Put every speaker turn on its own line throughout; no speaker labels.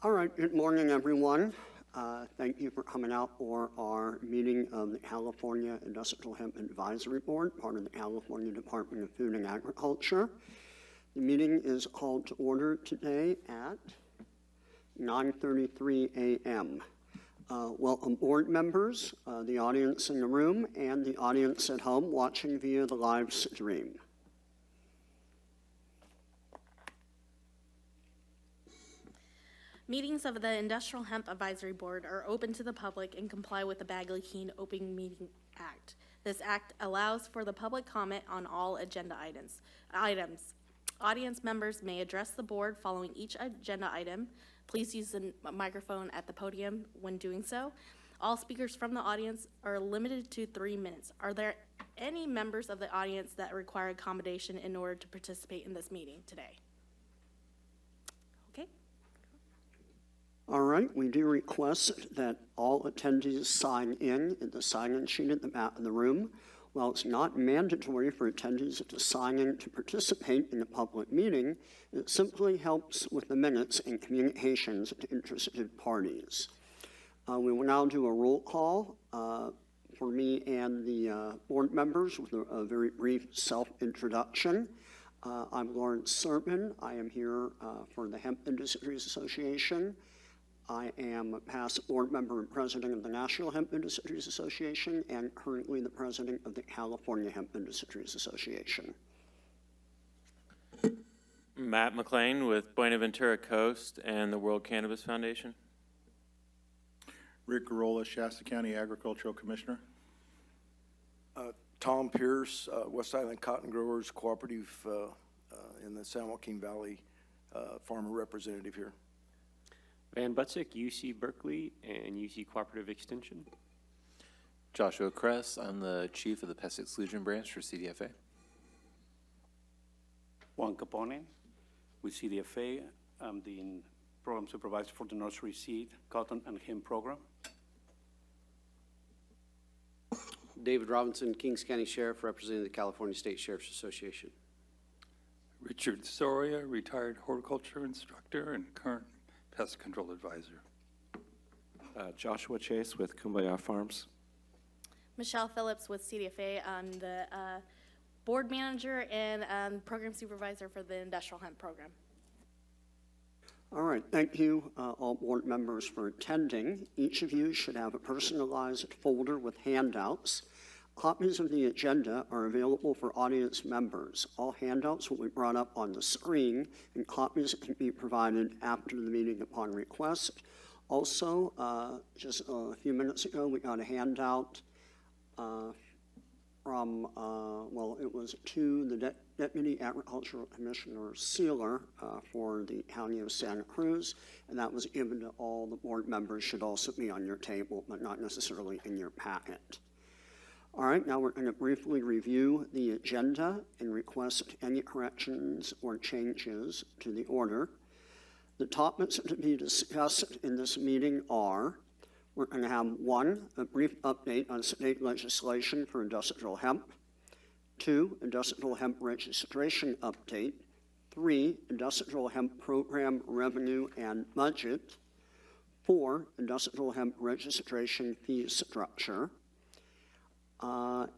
All right, good morning, everyone. Thank you for coming out for our meeting of the California Industrial Hemp Advisory Board, part of the California Department of Food and Agriculture. The meeting is called to order today at 9:33 a.m. Welcome board members, the audience in the room, and the audience at home watching via the live stream.
Meetings of the Industrial Hemp Advisory Board are open to the public and comply with the Bagley-Keene Open Meeting Act. This act allows for the public comment on all agenda items. Audience members may address the board following each agenda item. Please use the microphone at the podium when doing so. All speakers from the audience are limited to 3 minutes. Are there any members of the audience that require accommodation in order to participate in this meeting today? Okay.
All right, we do request that all attendees sign in the sign-in sheet at the back of the room. While it's not mandatory for attendees to sign in to participate in a public meeting, it simply helps with the minutes and communications to interested parties. We will now do a roll call for me and the board members with a very brief self-introduction. I'm Lawrence Serpin. I am here for the Hemp Industries Association. I am a past board member and president of the National Hemp Industries Association and currently the president of the California Hemp Industries Association.
Matt McLean with Buenaventura Coast and the World Cannabis Foundation.
Rick Garola, Shasta County Agricultural Commissioner.
Tom Pierce, West Island Cotton Growers Cooperative in the San Joaquin Valley, farmer representative here.
Van Butzik, UC Berkeley and UC Cooperative Extension.
Joshua Kress, I'm the chief of the Pest Exclusion Branch for CDFA.
Juan Capone with CDFA. I'm the program supervisor for the nursery seed, cotton, and hemp program.
David Robinson, Kings County Sheriff, representing the California State Sheriff's Association.
Richard Soria, retired horticulture instructor and current pest control advisor.
Joshua Chase with Kumbaya Farms.
Michelle Phillips with CDFA. I'm the board manager and program supervisor for the Industrial Hemp Program.
All right, thank you all board members for attending. Each of you should have a personalized folder with handouts. Copies of the agenda are available for audience members. All handouts will be brought up on the screen, and copies can be provided after the meeting upon request. Also, just a few minutes ago, we got a handout from, it was to the Deputy Agricultural Commissioner Sealer for the County of Santa Cruz, and that was given to all the board members. Should also be on your table, but not necessarily in your packet. All right, now we're going to briefly review the agenda and request any corrections or changes to the order. The topics to be discussed in this meeting are, we're going to have 1, a brief update on state legislation for industrial hemp. 2, industrial hemp registration update. 3, industrial hemp program revenue and budget. 4, industrial hemp registration fee structure.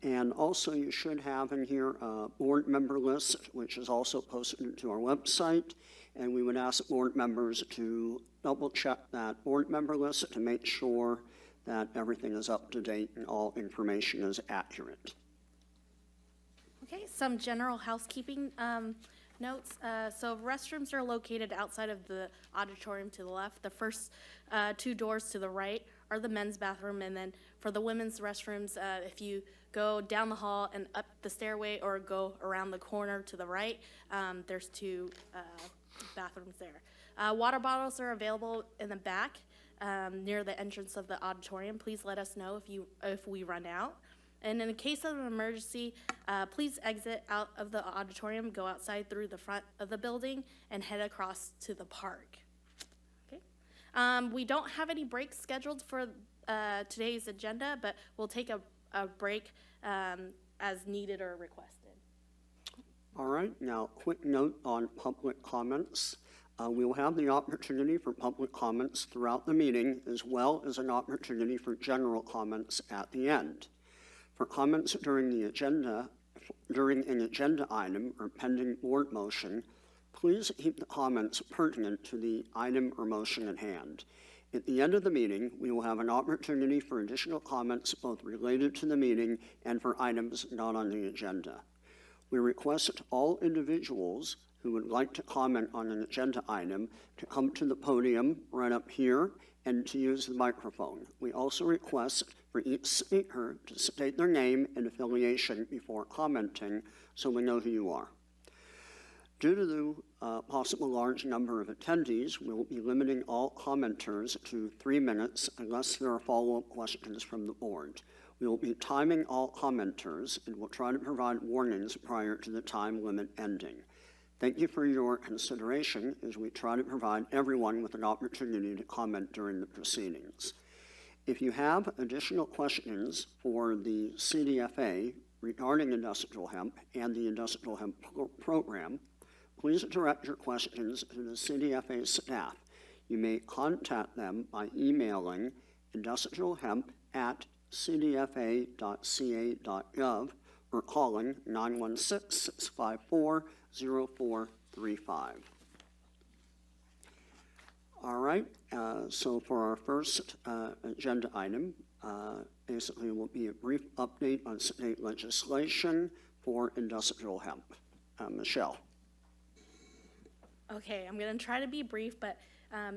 And also you should have in here a board member list, which is also posted to our website. And we would ask board members to double check that board member list to make sure that everything is up to date and all information is accurate.
Okay, some general housekeeping notes. So restrooms are located outside of the auditorium to the left. The first 2 doors to the right are the men's bathroom, and then for the women's restrooms, if you go down the hall and up the stairway or go around the corner to the right, there's 2 bathrooms there. Water bottles are available in the back near the entrance of the auditorium. Please let us know if we run out. And in case of an emergency, please exit out of the auditorium, go outside through the front of the building, and head across to the park. Okay. We don't have any breaks scheduled for today's agenda, but we'll take a break as needed or requested.
All right, now quick note on public comments. We will have the opportunity for public comments throughout the meeting, as well as an opportunity for general comments at the end. For comments during an agenda item or pending board motion, please keep the comments pertinent to the item or motion at hand. At the end of the meeting, we will have an opportunity for additional comments both related to the meeting and for items not on the agenda. We request all individuals who would like to comment on an agenda item to come to the podium right up here and to use the microphone. We also request for each speaker to state their name and affiliation before commenting so we know who you are. Due to the possible large number of attendees, we will be limiting all commenters to 3 minutes unless there are follow-up questions from the board. We will be timing all commenters and will try to provide warnings prior to the time limit ending. Thank you for your consideration as we try to provide everyone with an opportunity to comment during the proceedings. If you have additional questions for the CDFA regarding industrial hemp and the industrial hemp program, please direct your questions to the CDFA staff. You may contact them by emailing industrialhemp@cdfa.ca.gov or calling 916-654-0435. All right, so for our first agenda item, basically will be a brief update on state legislation for industrial hemp. Michelle.
Okay, I'm gonna try to be brief, but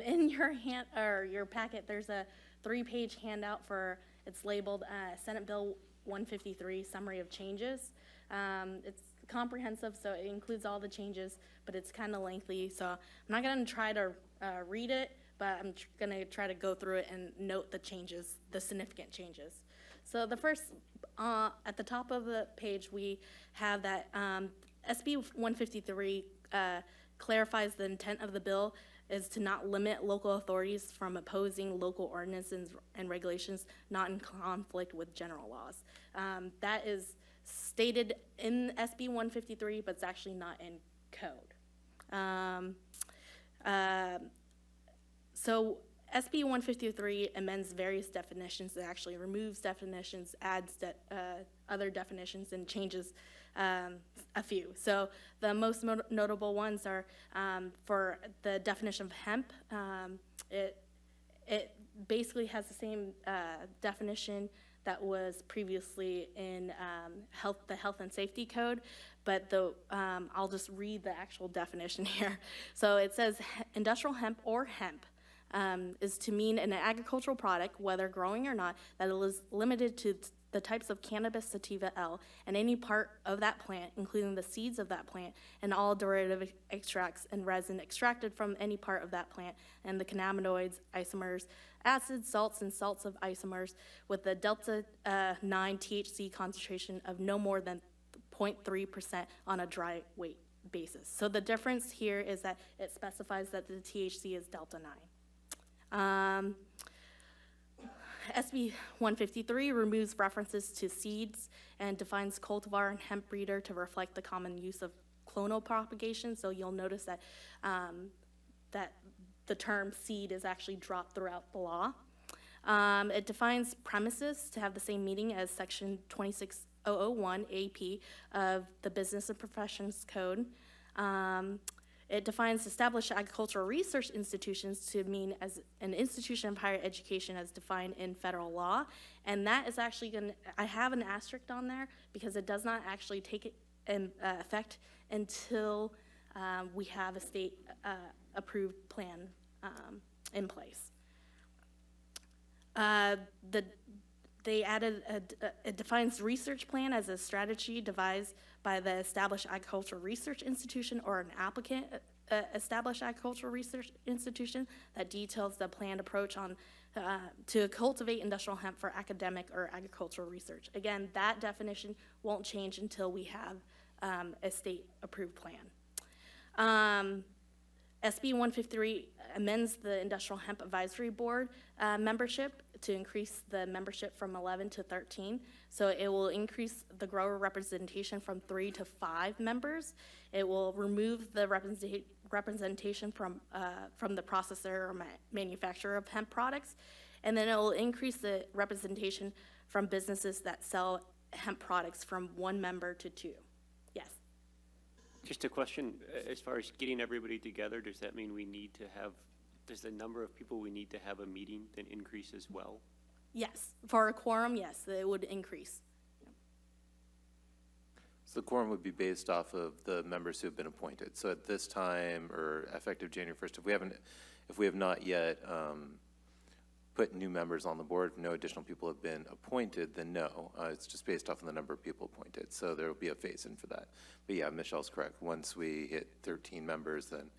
in your your packet, there's a 3-page handout it's labeled Senate Bill 153, Summary of Changes. It's comprehensive, so it includes all the changes, but it's kind of lengthy, so I'm not gonna try to read it, but I'm gonna try to go through it and note the changes, the significant changes. So the first, at the top of the page, we have that SB 153 clarifies the intent of the bill is to not limit local authorities from opposing local ordinances and regulations not in conflict with general laws. That is stated in SB 153, but it's actually not in code. So SB 153 amends various definitions. It actually removes definitions, adds other definitions, and changes a few. So the most notable ones are for the definition of hemp. It basically has the same definition that was previously in the Health and Safety Code, but I'll just read the actual definition here. So it says industrial hemp or hemp is to mean an agricultural product, whether growing or not, that is limited to the types of cannabis sativa L and any part of that plant, including the seeds of that plant and all derivative extracts and resin extracted from any part of that plant, and the cannabinoids, isomers, acids, salts, and salts of isomers with the delta 9 THC concentration of no more than 0.3% on a dry weight basis. So the difference here is that it specifies that the THC is delta 9. SB 153 removes references to seeds and defines cultivar and hemp breeder to reflect the common use of clonal propagation. So you'll notice that that the term seed is actually dropped throughout the law. It defines premises to have the same meaning as Section 26001 AP of the Business and Professions Code. It defines established agricultural research institutions to mean as an institution of higher education as defined in federal law. And that is actually I have an asterisk on there because it does not actually take effect until we have a state approved plan in place. They added, it defines research plan as a strategy devised by the established agricultural research institution or an applicant established agricultural research institution that details the planned approach on to cultivate industrial hemp for academic or agricultural research. Again, that definition won't change until we have a state approved plan. SB 153 amends the Industrial Hemp Advisory Board membership to increase the membership from 11 to 13. So it will increase the grower representation from 3 to 5 members. It will remove the representation from the processor or manufacturer of hemp products. And then it will increase the representation from businesses that sell hemp products from 1 member to 2. Yes.
Just a question, as far as getting everybody together, does that mean we need to have, does the number of people we need to have a meeting then increase as well?
Yes. For a quorum, yes, it would increase.
So the quorum would be based off of the members who have been appointed. So at this time, or effective January 1st, if we have not yet put new members on the board, if no additional people have been appointed, then no. It's just based off of the number of people appointed. So there will be a phase-in for that. But yeah, Michelle's correct. Once we hit 13 members, then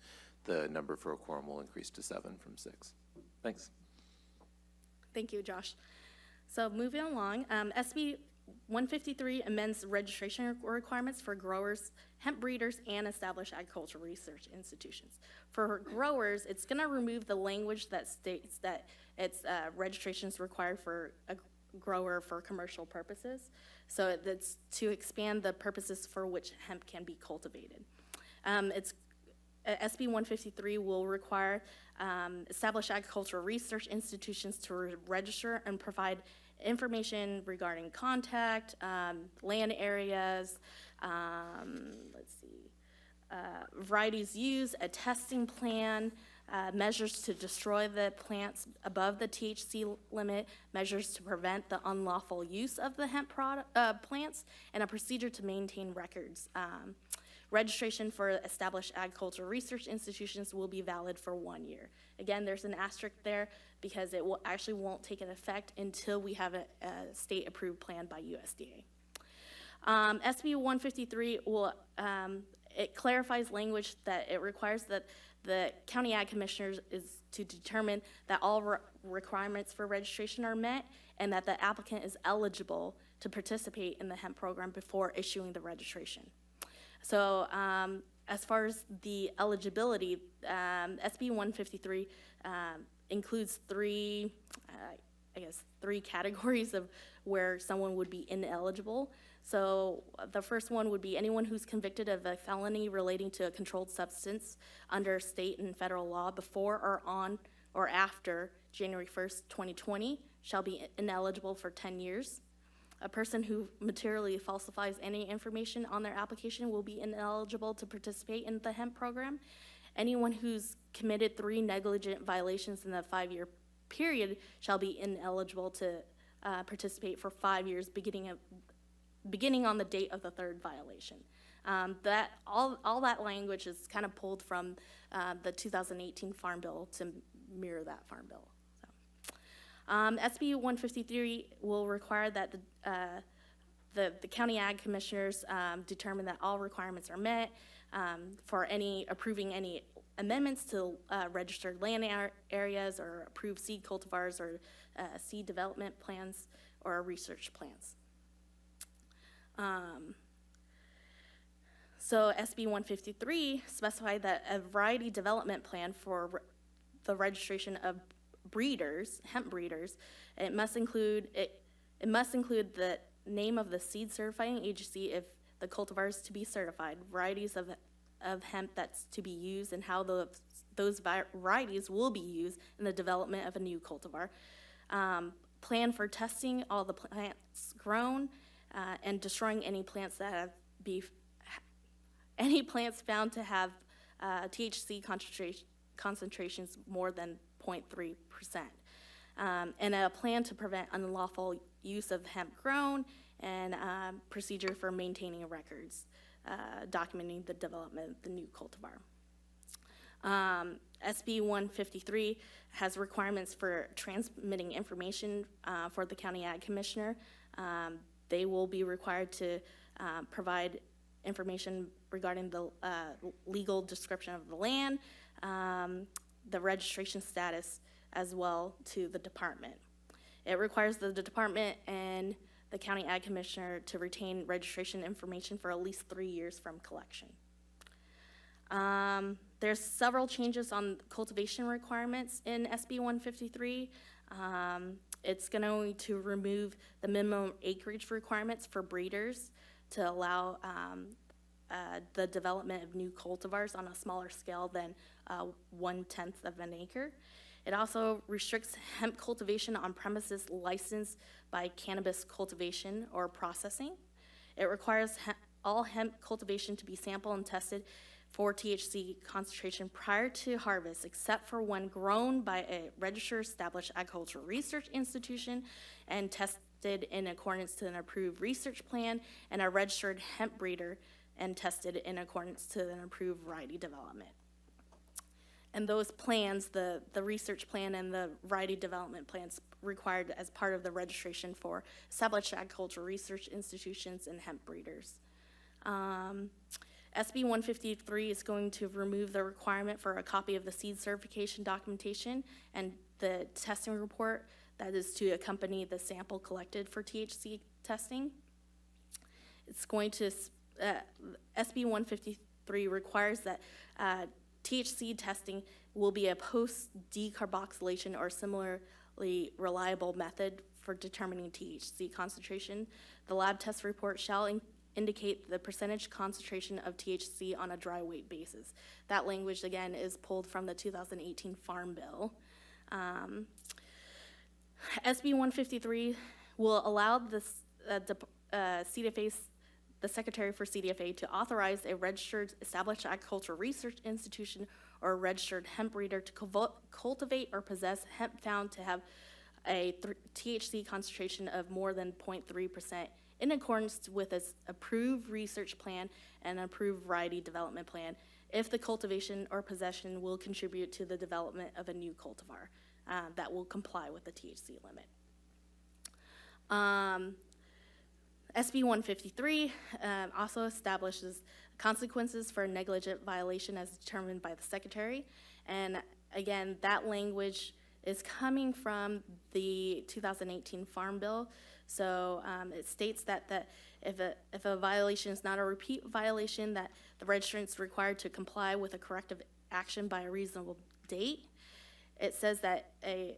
the number for a quorum will increase to 7 from 6. Thanks.
Thank you, Josh. So moving along, SB 153 amends registration requirements for growers, hemp breeders, and established agricultural research institutions. For growers, it's going to remove the language that states that it's registration is required for a grower for commercial purposes. So that's to expand the purposes for which hemp can be cultivated. SB 153 will require established agricultural research institutions to register and provide information regarding contact, land areas, varieties used, a testing plan, measures to destroy the plants above the THC limit, measures to prevent the unlawful use of the hemp plants, and a procedure to maintain records. Registration for established agricultural research institutions will be valid for 1 year. Again, there's an asterisk there because it won't take an effect until we have a state-approved plan by USDA. SB 153 it clarifies language that it requires that the county ag commissioners is to determine that all requirements for registration are met and that the applicant is eligible to participate in the hemp program before issuing the registration. So as far as the eligibility, SB 153 includes three categories of where someone would be ineligible. So the first one would be anyone who's convicted of a felony relating to a controlled substance under state and federal law before or on or after January 1st, 2020 shall be ineligible for 10 years. A person who materially falsifies any information on their application will be ineligible to participate in the hemp program. Anyone who's committed 3 negligent violations in the 5-year period shall be ineligible to participate for 5 years, beginning on the date of the 3rd violation. That all that language is kind of pulled from the 2018 Farm Bill to mirror that Farm Bill. SB 153 will require that the county ag commissioners determine that all requirements are met for approving any amendments to registered land areas or approved seed cultivars or seed development plans or research plans. So SB 153 specified that a variety development plan for the registration of breeders, hemp breeders, it must include the name of the seed certifying agency if the cultivar is to be certified, varieties of hemp that's to be used, and how those varieties will be used in the development of a new cultivar. Plan for testing all the plants grown and destroying any plants that any plants found to have THC concentrations more than 0.3%. And a plan to prevent unlawful use of hemp grown and procedure for maintaining records, documenting the development of the new cultivar. SB 153 has requirements for transmitting information for the county ag commissioner. They will be required to provide information regarding the legal description of the land, the registration status, as well to the department. It requires the department and the county ag commissioner to retain registration information for at least 3 years from collection. There's several changes on cultivation requirements in SB 153. It's going to remove the minimum acreage requirements for breeders to allow the development of new cultivars on a smaller scale than 1/10 of an acre. It also restricts hemp cultivation on premises licensed by cannabis cultivation or processing. It requires all hemp cultivation to be sampled and tested for THC concentration prior to harvest, except for when grown by a registered established agricultural research institution and tested in accordance to an approved research plan, and a registered hemp breeder and tested in accordance to an approved variety development. And those plans, the research plan and the variety development plans required as part of the registration for established agricultural research institutions and hemp breeders. SB 153 is going to remove the requirement for a copy of the seed certification documentation and the testing report that is to accompany the sample collected for THC testing. It's going to, SB 153 requires that THC testing will be a post-decarboxylation or similarly reliable method for determining THC concentration. The lab test report shall indicate the percentage concentration of THC on a dry weight basis. That language, again, is pulled from the 2018 Farm Bill. SB 153 will allow the Secretary for CDFA to authorize a registered established agricultural research institution or a registered hemp breeder to cultivate or possess hemp found to have a THC concentration of more than 0.3% in accordance with its approved research plan and approved variety development plan if the cultivation or possession will contribute to the development of a new cultivar that will comply with the THC limit. SB 153 also establishes consequences for negligent violation as determined by the Secretary. And again, that language is coming from the 2018 Farm Bill. So it states that if a violation is not a repeat violation, that the registrant is required to comply with a corrective action by a reasonable date. It says that a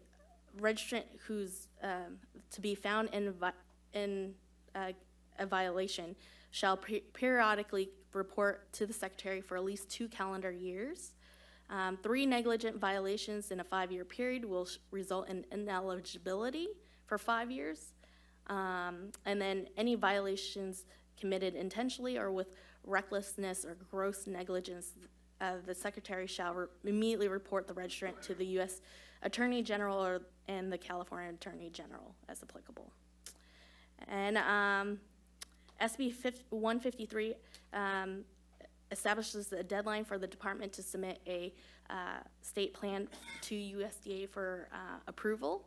registrant who's to be found in a violation shall periodically report to the Secretary for at least 2 calendar years. 3 negligent violations in a 5-year period will result in ineligibility for 5 years. And then any violations committed intentionally or with recklessness or gross negligence, the Secretary shall immediately report the registrant to the U.S. Attorney General and the California Attorney General as applicable. And SB 153 establishes a deadline for the department to submit a state plan to USDA for approval.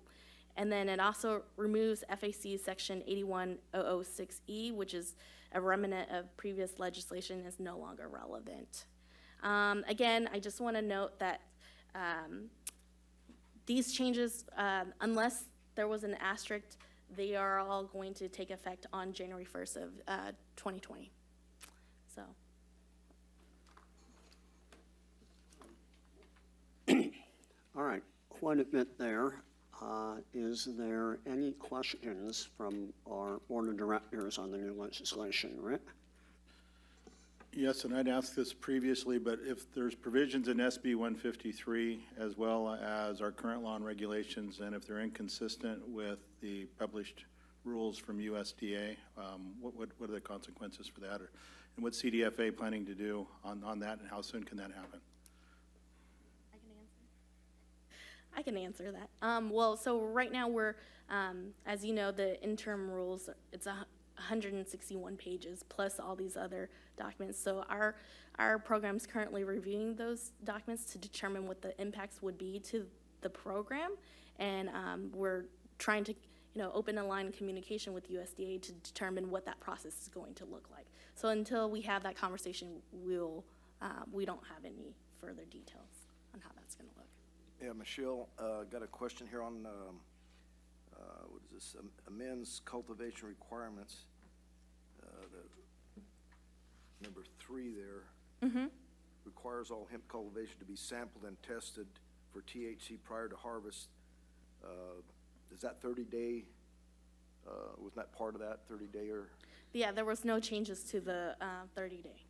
And then it also removes FAC section 81006E, which is a remnant of previous legislation, is no longer relevant. Again, I just want to note that these changes, unless there was an asterisk, they are all going to take effect on January 1st of 2020. So.
All right, quite a bit there. Is there any questions from our board of directors on the new legislation? Rick?
Yes, and I'd asked this previously, but if there's provisions in SB 153 as well as our current law and regulations, and if they're inconsistent with the published rules from USDA, what are the consequences for that? And what's CDFA planning to do on that, and how soon can that happen?
I can answer that. Well, so right now we're, as you know, the interim rules, it's 161 pages plus all these other documents. So our program's currently reviewing those documents to determine what the impacts would be to the program. And we're trying to, open a line of communication with USDA to determine what that process is going to look like. So until we have that conversation, we don't have any further details on how that's going to look.
Yeah, Michelle, got a question here on, what is this, amends cultivation requirements. The number 3 there. Requires all hemp cultivation to be sampled and tested for THC prior to harvest. Is that 30-day, wasn't that part of that 30-day or?
Yeah, there was no changes to the 30-day.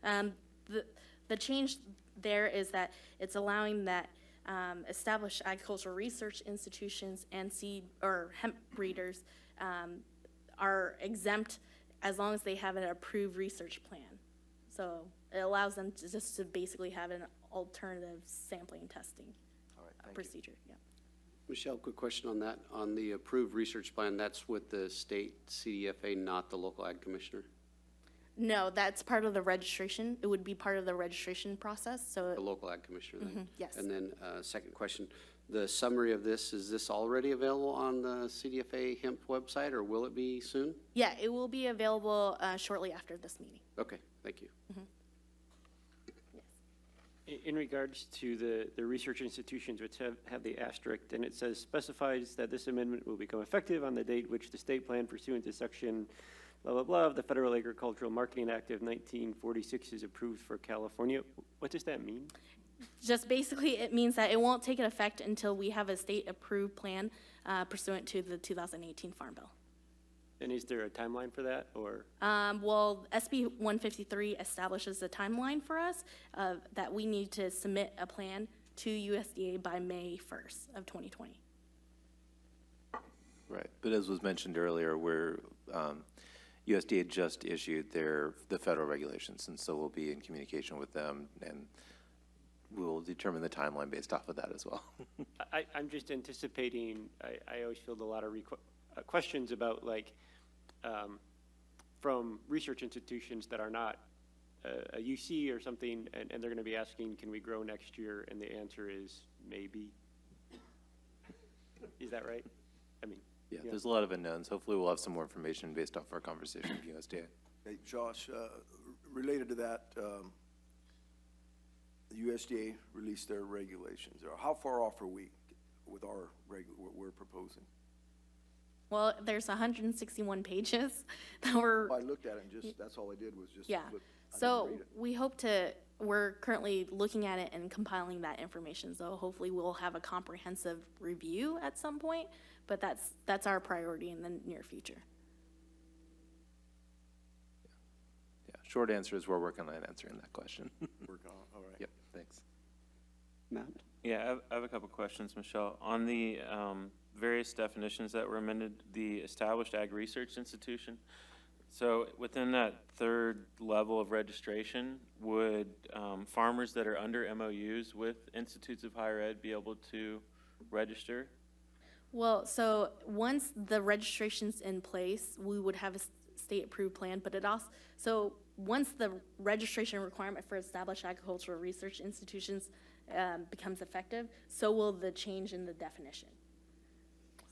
The change there is that it's allowing that established agricultural research institutions and seed or hemp breeders are exempt as long as they have an approved research plan. So it allows them to just to basically have an alternative sampling and testing
All right, thank you.
procedure. Yeah.
Michelle, quick question on that. On the approved research plan, that's with the state CDFA, not the local ag commissioner?
No, that's part of the registration. It would be part of the registration process, so.
The local ag commissioner then?
yes.
And then, second question, the summary of this, is this already available on the CDFA hemp website, or will it be soon?
Yeah, it will be available shortly after this meeting.
Okay, thank you.
In regards to the research institutions which have the asterisk, and it says specifies that this amendment will become effective on the date which the state plan pursuant to section blah, blah, blah, of the Federal Agricultural Marketing Act of 1946 is approved for California. What does that mean?
Just basically, it means that it won't take effect until we have a state-approved plan pursuant to the 2018 Farm Bill.
And is there a timeline for that, or?
Well, SB 153 establishes a timeline for us that we need to submit a plan to USDA by May 1st of 2020.
Right, but as was mentioned earlier, USDA just issued the federal regulations, and so we'll be in communication with them, and we'll determine the timeline based off of that as well.
I'm just anticipating, I always field a lot of questions about, like, from research institutions that are not a UC or something, and they're going to be asking, can we grow next year? And the answer is maybe. Is that right? I mean.
Yeah, there's a lot of unknowns. Hopefully we'll have some more information based off our conversation with USDA.
Hey, Josh, related to that, the USDA released their regulations. How far off are we with what we're proposing?
Well, there's 161 pages that were.
I looked at it and just, that's all I did was just
Yeah,
look. I
so
didn't read it.
we hope we're currently looking at it and compiling that information, so hopefully we'll have a comprehensive review at some point, but that's our priority in the near future.
Yeah, short answer is we're working on answering that question.
Working on it, all right.
Yep, thanks.
Matt?
Yeah, I have a couple questions, Michelle. On the various definitions that were amended, the established ag research institution, so within that third level of registration, would farmers that are under MOUs with institutes of higher ed be able to register?
Well, so once the registration's in place, we would have a state-approved plan, but it also, so once the registration requirement for established agricultural research institutions becomes effective, so will the change in the definition.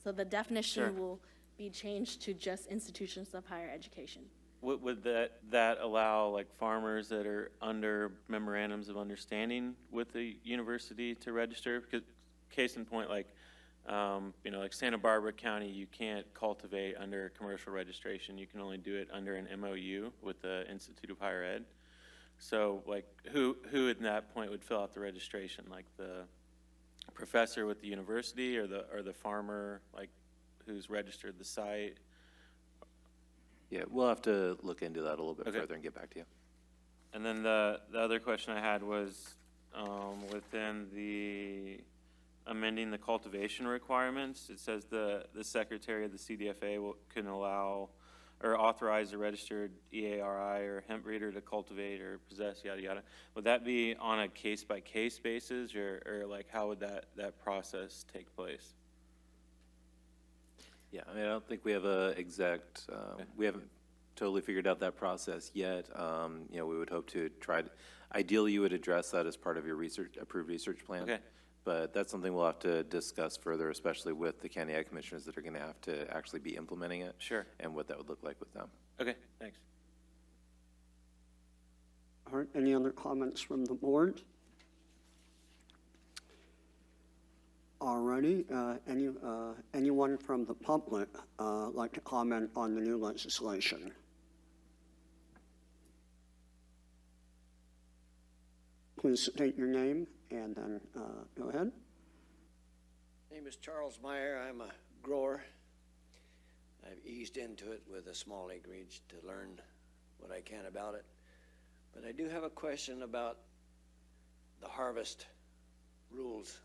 So the definition
Sure.
will be changed to just institutions of higher education.
Would that allow, like, farmers that are under memorandums of understanding with the university to register? Because case in point, like, like Santa Barbara County, you can't cultivate under commercial registration. You can only do it under an MOU with the Institute of Higher Ed. So, like, who at that point would fill out the registration? Like the professor with the university, or the farmer, like, who's registered the site?
Yeah, we'll have to look into that a little bit
Okay.
further and get back to you.
And then the other question I had was within the amending the cultivation requirements, it says the secretary of the CDFA can allow or authorize a registered EARI or hemp breeder to cultivate or possess, yada, yada. Would that be on a case-by-case basis, or like, how would that process take place?
Yeah, I mean, I don't think we have we haven't totally figured out that process yet. We would hope to ideally you would address that as part of your approved research plan.
Okay.
But that's something we'll have to discuss further, especially with the county ag commissioners that are going to have to actually be implementing it.
Sure.
And what that would look like with them.
Okay, thanks.
All right, any other comments from the board? Alrighty, anyone from the public like to comment on the new legislation? Please state your name and then go ahead.
Name is Charles Meyer. I'm a grower. I've eased into it with a small acreage to learn what I can about it. But I do have a question about the harvest rules,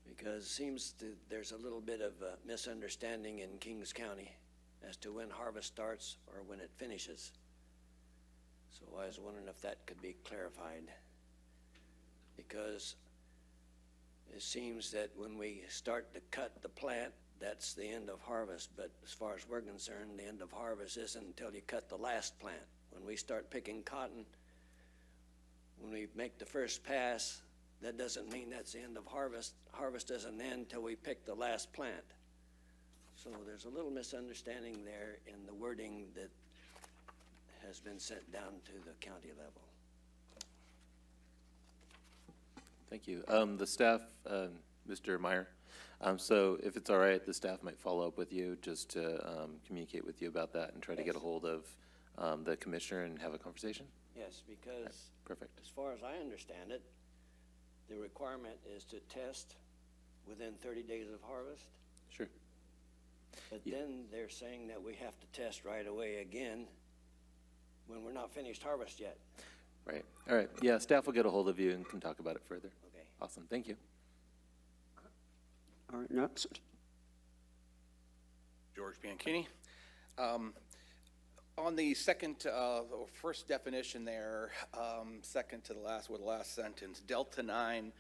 because it seems there's a little bit of a misunderstanding in Kings County as to when harvest starts or when it finishes. So I was wondering if that could be clarified, because it seems that when we start to cut the plant, that's the end of harvest, but as far as we're concerned, the end of harvest isn't until you cut the last plant. When we start picking cotton, when we make the first pass, that doesn't mean that's the end of harvest. Harvest doesn't end until we pick the last plant. So there's a little misunderstanding there in the wording that has been sent down to the county level.
Thank you. The staff, Mr. Meyer, so if it's all right, the staff might follow up with you just to communicate with you about that and try to get a hold of the commissioner and have a conversation?
Yes, because
Perfect.
as far as I understand it, the requirement is to test within 30 days of harvest.
Sure.
But
Yeah.
then they're saying that we have to test right away again when we're not finished harvest yet.
Right. All right. Yeah, staff will get a hold of you and can talk about it further.
Okay.
Awesome. Thank you.
All right, next.
George Bianchini. On the second, or first definition there, second to the last, with the last sentence, Delta 9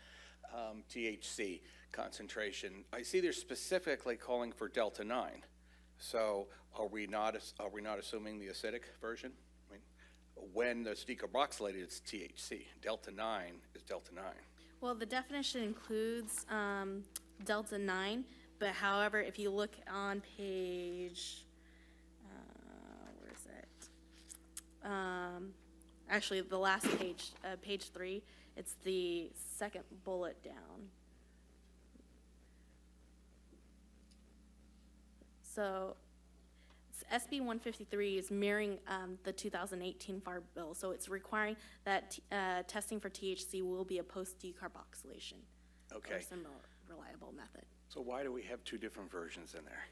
THC concentration. I see they're specifically calling for Delta 9. So are we not assuming the acidic version? I mean, when it's decarboxylated, it's THC. Delta 9 is Delta 9.
Well, the definition includes Delta 9, but however, if you look on page, where is it? Actually, the last page, page 3, it's the second bullet down. So SB 153 is mirroring the 2018 Farm Bill, so it's requiring that testing for THC will be a post-decarboxylation.
Okay.
Or some reliable method.
So why do we have two different versions in there?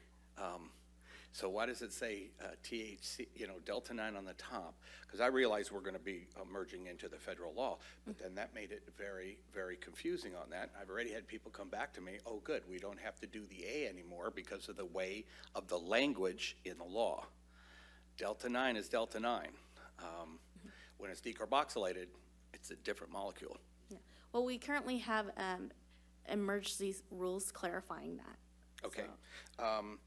So why does it say THC, Delta 9 on the top? Because I realize we're going to be merging into the federal law, but then that made it very, very confusing on that. I've already had people come back to me, oh, good, we don't have to do the A anymore because of the way of the language in the law. Delta 9 is Delta 9. When it's decarboxylated, it's a different molecule.
Yeah. Well, we currently have emergency rules clarifying that.
Okay.
So.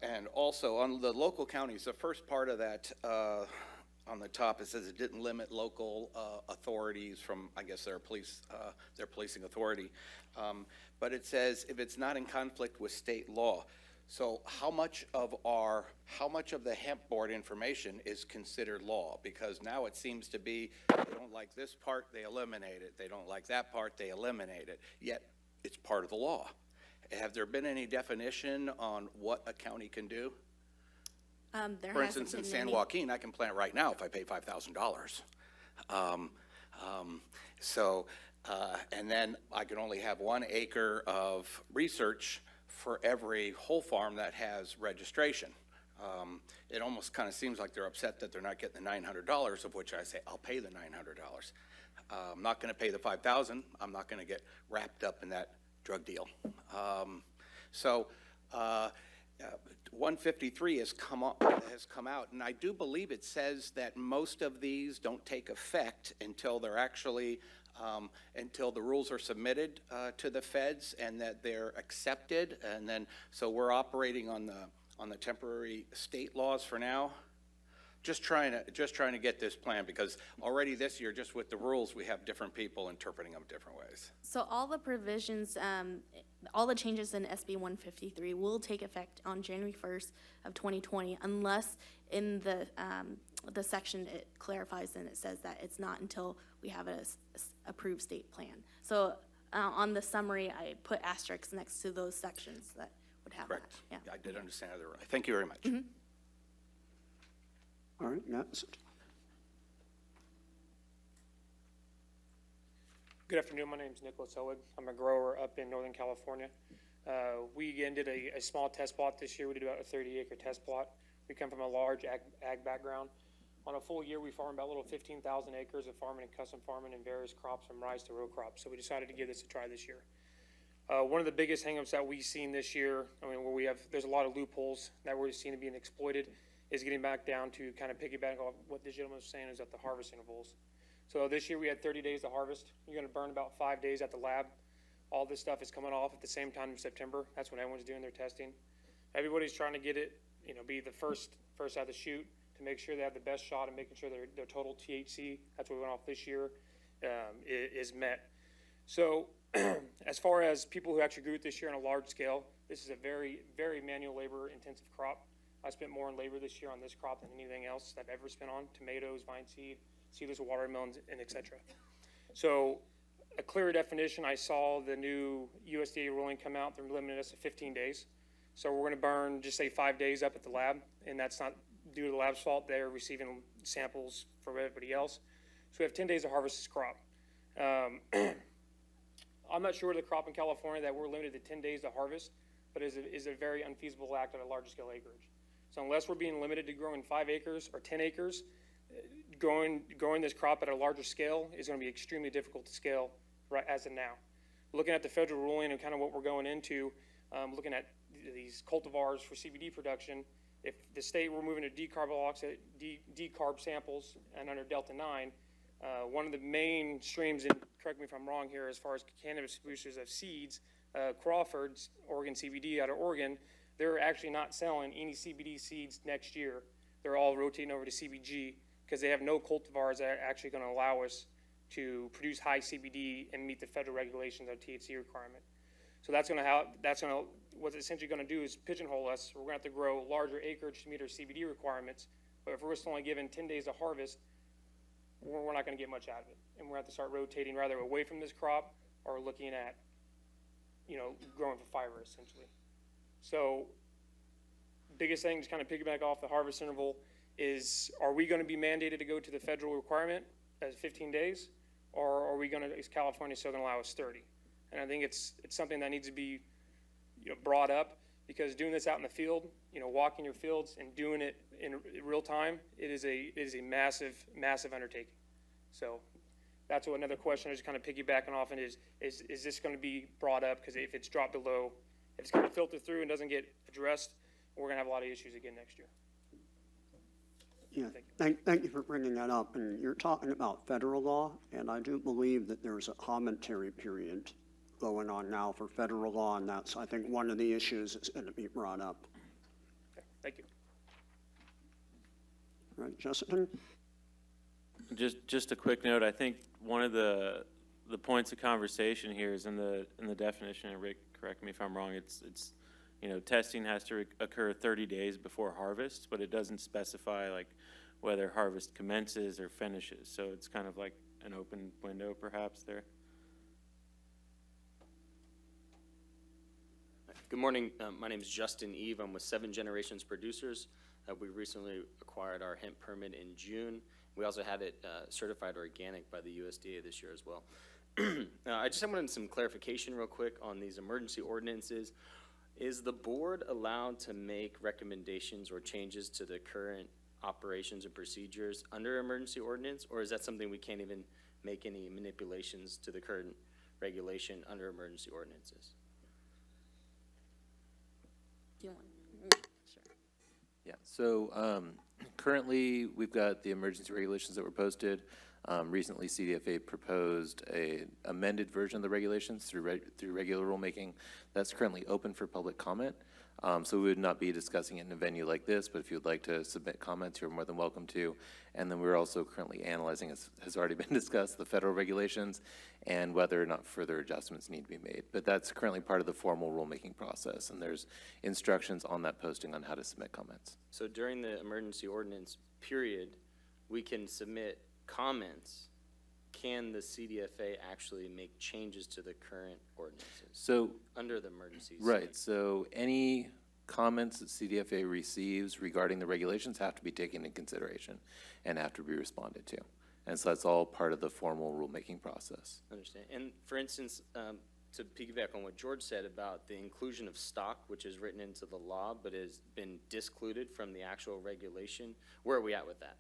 And also on the local counties, the first part of that on the top, it says it didn't limit local authorities from, I guess, their policing authority. But it says if it's not in conflict with state law. So how much of the hemp board information is considered law? Because now it seems to be, they don't like this part, they eliminate it. They don't like that part, they eliminate it. Yet it's part of the law. Have there been any definition on what a county can do? For instance, in San Joaquin, I can plant right now if I pay $5,000. And then I can only have 1 acre of research for every whole farm that has registration. It almost kind of seems like they're upset that they're not getting the $900, of which I say, I'll pay the $900. I'm not going to pay the $5,000. I'm not going to get wrapped up in that drug deal. 153 has come out, and I do believe it says that most of these don't take effect until they're actually, until the rules are submitted to the feds and that they're accepted, and then, so we're operating on the temporary state laws for now. Just trying to get this plan, because already this year, just with the rules, we have different people interpreting them different ways.
So all the provisions, all the changes in SB 153 will take effect on January 1st of 2020, unless in the section it clarifies and it says that it's not until we have a approved state plan. So on the summary, I put asterisks next to those sections that would have
Correct.
that. Yeah.
I did understand that. Right. Thank you very much.
Mm-hmm.
All right, next.
Good afternoon. My name is Nicholas Elwood. I'm a grower up in Northern California. We again did a small test plot this year. We did about a 30-acre test plot. We come from a large ag background. On a full year, we farm about a little 15,000 acres of farming and custom farming and various crops from rice to row crops. So we decided to give this a try this year. One of the biggest hangups that we've seen this year, I mean, where there's a lot of loopholes that we're seeing being exploited, is getting back down to kind of piggyback off what the gentleman was saying is at the harvest intervals. So this year we had 30 days to harvest. You're going to burn about 5 days at the lab. All this stuff is coming off at the same time in September. That's when everyone's doing their testing. Everybody's trying to get it, be the first out of the chute to make sure they have the best shot and making sure their total THC, that's what we went off this year, is met. So as far as people who actually grew it this year on a large scale, this is a very, very manual labor intensive crop. I spent more in labor this year on this crop than anything else I've ever spent on tomatoes, vine seed, seedless watermelons, and et cetera. So a clearer definition, I saw the new USDA ruling come out. They're limiting us to 15 days. So we're going to burn, just say 5 days up at the lab, and that's not due to the lab's fault. They're receiving samples for everybody else. So we have 10 days to harvest this crop. I'm not sure of the crop in California that we're limited to 10 days to harvest, but is a very unfeasible act at a large scale acreage. So unless we're being limited to growing 5 acres or 10 acres, growing this crop at a larger scale is going to be extremely difficult to scale right as of now. Looking at the federal ruling and kind of what we're going into, looking at these cultivars for CBD production, if the state were moving to decarb samples and under Delta 9, one of the main streams, and correct me if I'm wrong here, as far as cannabis producers of seeds, Crawford's Oregon CBD out of Oregon, they're actually not selling any CBD seeds next year. They're all rotating over to CBG because they have no cultivars that are actually going to allow us to produce high CBD and meet the federal regulations on THC requirement. So what's essentially going to do is pigeonhole us. We're going to have to grow larger acreage to meet our CBD requirements. But if we're still only given 10 days to harvest, we're not going to get much out of it. And we're going to have to start rotating rather away from this crop or looking at, growing for fiber essentially. So biggest thing to kind of piggyback off the harvest interval is, are we going to be mandated to go to the federal requirement as 15 days? Or is California still going to allow us 30? And I think it's something that needs to be brought up, because doing this out in the field, walking your fields and doing it in real time, it is a massive, massive undertaking. So that's what another question I was kind of piggybacking off, and is this going to be brought up? Because if it's dropped below, if it's going to filter through and doesn't get addressed, we're going to have a lot of issues again next year.
Yeah, thank you for bringing that up. And you're talking about federal law, and I do believe that there's a commentary period going on now for federal law, and that's, I think, one of the issues that's going to be brought up.
Okay, thank you.
All right, Justin?
Just a quick note. I think one of the points of conversation here is in the definition. And Rick, correct me if I'm wrong. It's testing has to occur 30 days before harvest, but it doesn't specify like whether harvest commences or finishes. So it's kind of like an open window, perhaps there.
Good morning. My name is Justin Eve. I'm with 7 Generations Producers. We recently acquired our hemp permit in June. We also had it certified organic by the USDA this year as well. I just wanted some clarification real quick on these emergency ordinances. Is the board allowed to make recommendations or changes to the current operations and procedures under emergency ordinance, or is that something we can't even make any manipulations to the current regulation under emergency ordinances?
Do you want? Sure.
Yeah, so currently we've got the emergency regulations that were posted. Recently, CDFA proposed a amended version of the regulations through regular rulemaking. That's currently open for public comment. So we would not be discussing it in a venue like this, but if you'd like to submit comments, you're more than welcome to. And then we're also currently analyzing, as has already been discussed, the federal regulations and whether or not further adjustments need to be made. But that's currently part of the formal rulemaking process, and there's instructions on that posting on how to submit comments.
So during the emergency ordinance period, we can submit comments. Can the CDFA actually make changes to the current ordinances?
So
under the emergency?
Right, so any comments that CDFA receives regarding the regulations have to be taken into consideration and have to be responded to. And so that's all part of the formal rulemaking process.
Understand. And for instance, to piggyback on what George said about the inclusion of stock, which is written into the law but has been discluded from the actual regulation, where are we at with that?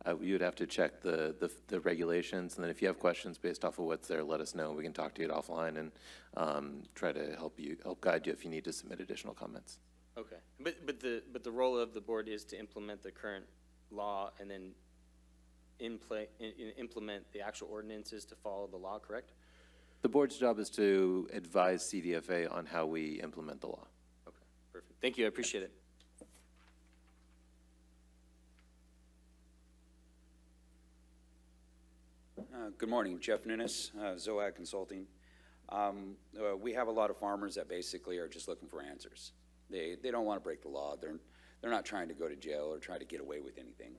You would have to check the regulations, and then if you have questions based off of what's there, let us know. We can talk to you offline and try to help guide you if you need to submit additional comments.
Okay, but the role of the board is to implement the current law and then implement the actual ordinances to follow the law, correct?
The board's job is to advise CDFA on how we implement the law.
Okay, perfect. Thank you, I appreciate it.
Good morning, Jeff Nunes, Zoag Consulting. We have a lot of farmers that basically are just looking for answers. They don't want to break the law. They're not trying to go to jail or try to get away with anything.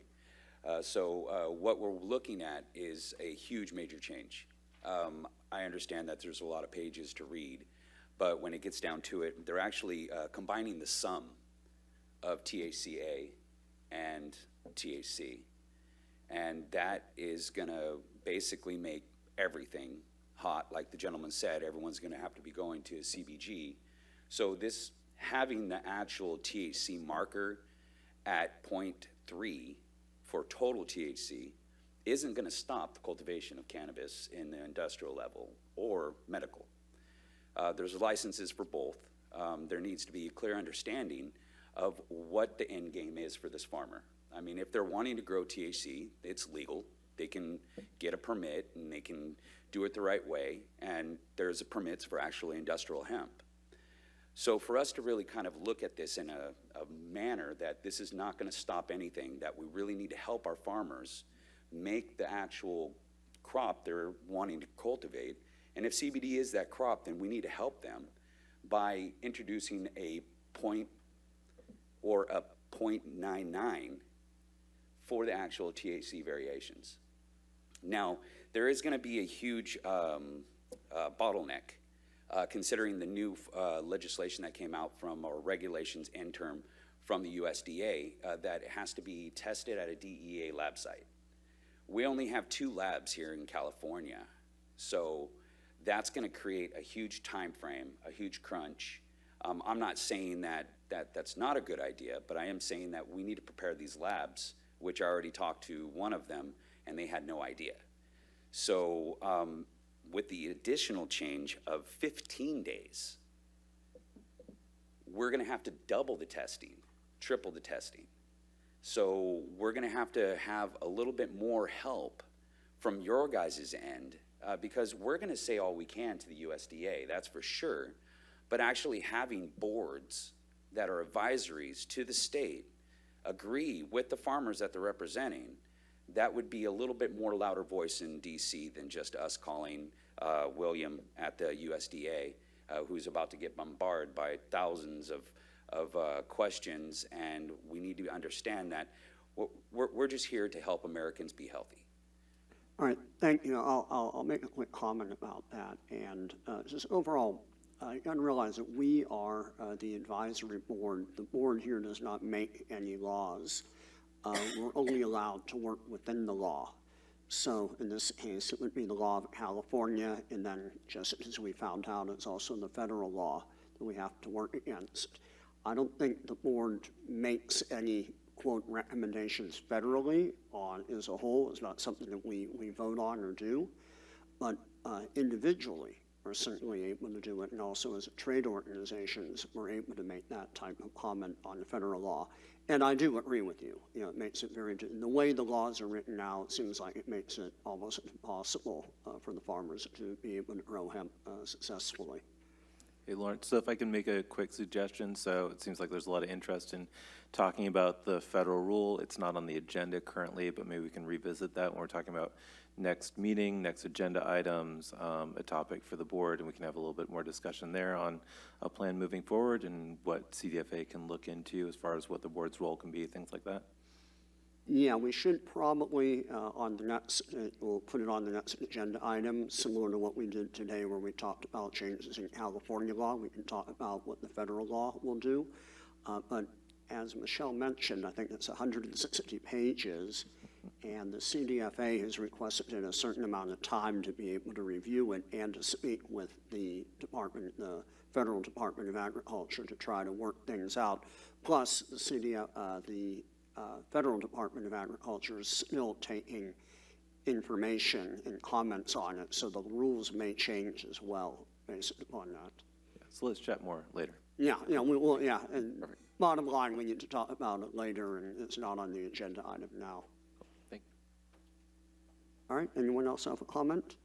So what we're looking at is a huge major change. I understand that there's a lot of pages to read, but when it gets down to it, they're actually combining the sum of THCA and THC. And that is going to basically make everything hot. Like the gentleman said, everyone's going to have to be going to CBG. So this having the actual THC marker at 0.3 for total THC isn't going to stop the cultivation of cannabis in the industrial level or medical. There's licenses for both. There needs to be a clear understanding of what the end game is for this farmer. I mean, if they're wanting to grow THC, it's legal. They can get a permit and they can do it the right way. And there's permits for actually industrial hemp. So for us to really kind of look at this in a manner that this is not going to stop anything, that we really need to help our farmers make the actual crop they're wanting to cultivate. And if CBD is that crop, then we need to help them by introducing a point or a 0.99 for the actual THC variations. Now, there is going to be a huge bottleneck considering the new legislation that came out from, or regulations in term from the USDA, that it has to be tested at a DEA lab site. We only have 2 labs here in California, so that's going to create a huge time frame, a huge crunch. I'm not saying that's not a good idea, but I am saying that we need to prepare these labs, which I already talked to one of them, and they had no idea. So with the additional change of 15 days, we're going to have to double the testing, triple the testing. So we're going to have a little bit more help from your guys' end, because we're going to say all we can to the USDA, that's for sure, but actually having boards that are advisories to the state agree with the farmers that they're representing, that would be a little bit more louder voice in DC than just us calling William at the USDA, who's about to get bombarded by thousands of questions, and we need to understand that we're just here to help Americans be healthy.
All right, thank you. I'll make a quick comment about that. And just overall, you got to realize that we are the advisory board. The board here does not make any laws. We're only allowed to work within the law. So in this case, it would be the law of California, and then just as we found out, it's also the federal law that we have to work against. I don't think the board makes any, quote, recommendations federally on as a whole. It's not something that we vote on or do, but individually, we're certainly able to do it, and also as trade organizations, we're able to make that type of comment on the federal law. And I do agree with you. You know, it makes it very, the way the laws are written now, it seems like it makes it almost impossible for the farmers to be able to grow hemp successfully.
Hey, Lawrence, so if I can make a quick suggestion, so it seems like there's a lot of interest in talking about the federal rule. It's not on the agenda currently, but maybe we can revisit that when we're talking about next meeting, next agenda items, a topic for the board, and we can have a little bit more discussion there on a plan moving forward and what CDFA can look into as far as what the board's role can be, things like that.
Yeah, we should probably on the next, we'll put it on the next agenda item, similar to what we did today where we talked about changes in California law. We can talk about what the federal law will do. But as Michelle mentioned, I think it's 160 pages, and the CDFA has requested a certain amount of time to be able to review it and to speak with the department, the Federal Department of Agriculture, to try to work things out. Plus, the Federal Department of Agriculture is still taking information and comments on it, so the rules may change as well based upon that.
So let's chat more later.
Yeah, we will, yeah, and bottom line, we need to talk about it later, and it's not on the agenda item now.
Thank you.
All right, anyone else have a comment?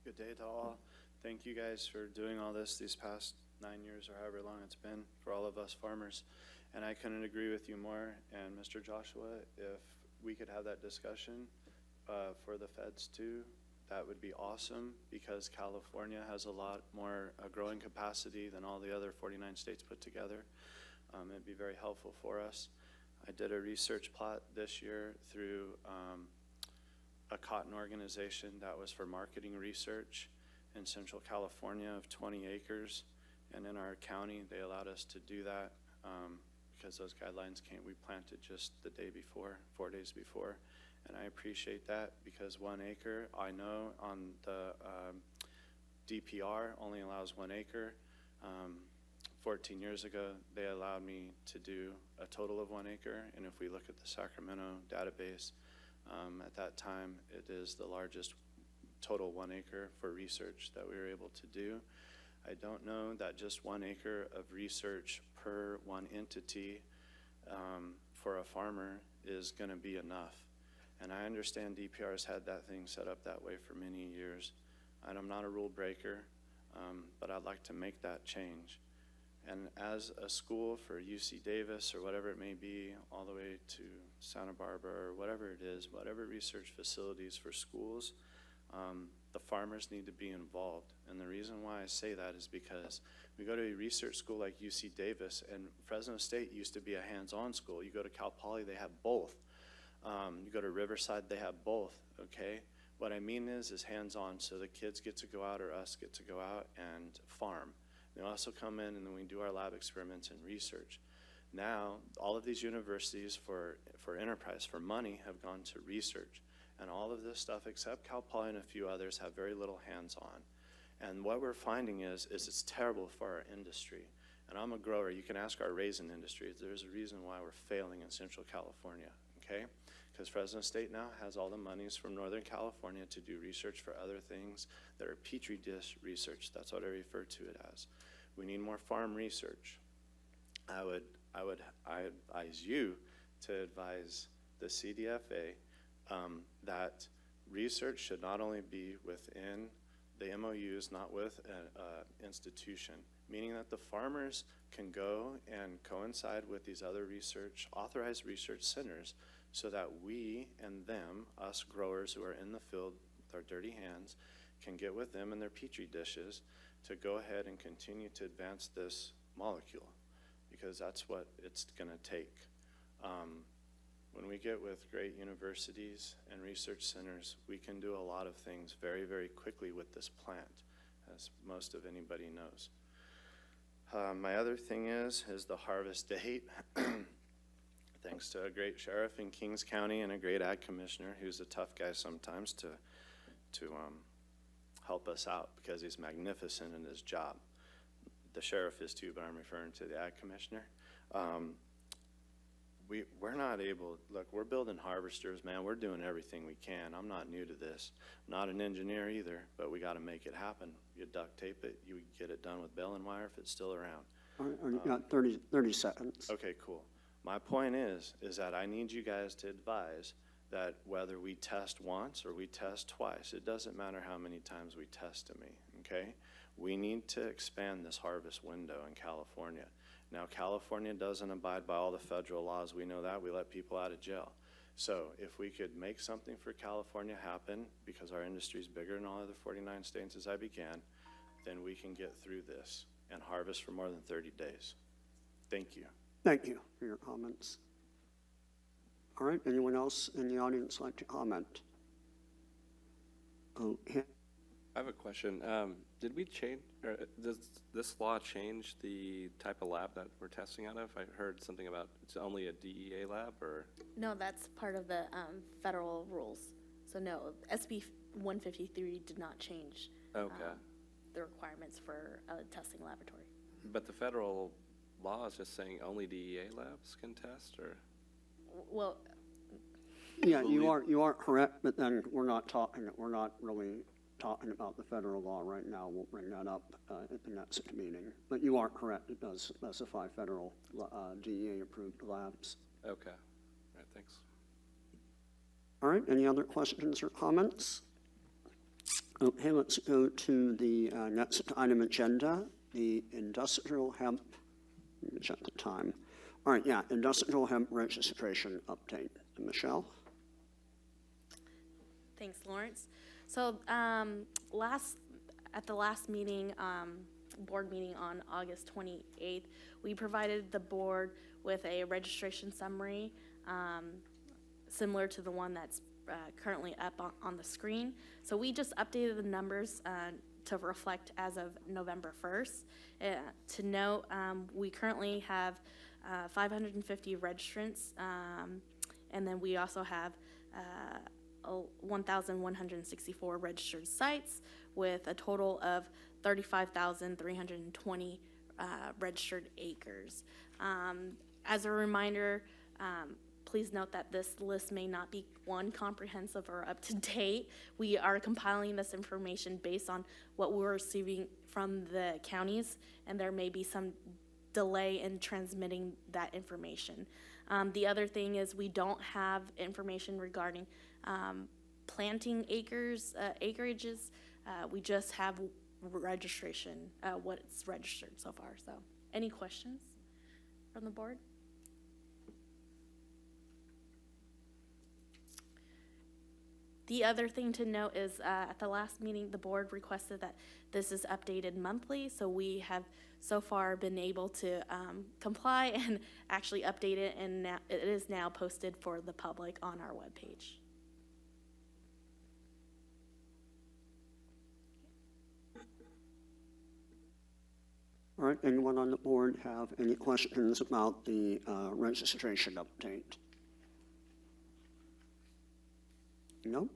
Good day to all. Thank you guys for doing all this these past 9 years or however long it's been for all of us farmers. And I couldn't agree with you more. And Mr. Joshua, if we could have that discussion for the feds too, that would be awesome, because California has a lot more growing capacity than all the other 49 states put together. It'd be very helpful for us. I did a research plot this year through a cotton organization that was for marketing research in Central California of 20 acres. And in our county, they allowed us to do that because those guidelines came. We planted just the day before, 4 days before. And I appreciate that, because 1 acre, I know on the DPR only allows 1 acre. 14 years ago, they allowed me to do a total of 1 acre. And if we look at the Sacramento database, at that time, it is the largest total 1 acre for research that we were able to do. I don't know that just 1 acre of research per one entity for a farmer is going to be enough. And I understand DPR has had that thing set up that way for many years. And I'm not a rule breaker, but I'd like to make that change. And as a school for UC Davis or whatever it may be, all the way to Santa Barbara or whatever it is, whatever research facilities for schools, the farmers need to be involved. And the reason why I say that is because we go to a research school like UC Davis, and Fresno State used to be a hands-on school. You go to Cal Poly, they have both. You go to Riverside, they have both, okay? What I mean is hands-on, so the kids get to go out, or us get to go out and farm. They also come in, and then we do our lab experiments and research. Now, all of these universities for enterprise, for money, have gone to research. And all of this stuff, except Cal Poly and a few others, have very little hands-on. And what we're finding is it's terrible for our industry. And I'm a grower. You can ask our raisin industry. There's a reason why we're failing in Central California, okay? Because Fresno State now has all the monies from Northern California to do research for other things that are Petri dish research. That's what I refer to it as. We need more farm research. I would advise you to advise the CDFA that research should not only be within the MOUs, not with an institution, meaning that the farmers can go and coincide with these other research, authorized research centers, so that we and them, us growers who are in the field with our dirty hands, can get with them in their Petri dishes to go ahead and continue to advance this molecule, because that's what it's going to take. When we get with great universities and research centers, we can do a lot of things very, very quickly with this plant, as most of anybody knows. My other thing is the harvest date. Thanks to a great sheriff in Kings County and a great ag commissioner who's a tough guy sometimes to help us out, because he's magnificent in his job. The sheriff is too, but I'm referring to the ag commissioner. We're not able, look, we're building harvesters, man. We're doing everything we can. I'm not new to this. I'm not an engineer either, but we got to make it happen. You duct tape it, you get it done with baling wire if it's still around.
All right, you got 30 seconds.
Okay, cool. My point is that I need you guys to advise that whether we test once or we test twice, it doesn't matter how many times we test to me, okay? We need to expand this harvest window in California. Now, California doesn't abide by all the federal laws. We know that. We let people out of jail. So if we could make something for California happen, because our industry is bigger than all other 49 states as I began, then we can get through this and harvest for more than 30 days. Thank you.
Thank you for your comments. All right, anyone else in the audience like to comment? Okay.
I have a question. Did we change, or does this law change the type of lab that we're testing out of? I heard something about it's only a DEA lab, or?
No, that's part of the federal rules. So no, SB 153 did not change
Okay.
the requirements for a testing laboratory.
But the federal law is just saying only DEA labs can test, or?
Well,
Yeah, you are correct, but then we're not really talking about the federal law right now. We'll bring that up at the next meeting. But you are correct, it does specify federal DEA-approved labs.
Okay, all right, thanks.
All right, any other questions or comments? Okay, let's go to the next item agenda, the industrial hemp, let me check the time. All right, yeah, industrial hemp registration update. Michelle?
thanks, Lawrence. So at the last meeting, board meeting on August 28th, we provided the board with a registration summary similar to the one that's currently up on the screen. So we just updated the numbers to reflect as of November 1st. To note, we currently have 550 registrants, and then we also have 1,164 registered sites with a total of 35,320 registered acres. As a reminder, please note that this list may not be comprehensive or up to date. We are compiling this information based on what we're receiving from the counties, and there may be some delay in transmitting that information. The other thing is we don't have information regarding planting acreages. We just have registration, what's registered so far. So, any questions from the board? The other thing to note is at the last meeting, the board requested that this is updated monthly, so we have so far been able to comply and actually update it, and now, it is now posted for the public on our webpage.
All right, anyone on the board have any questions about the registration update? Nope.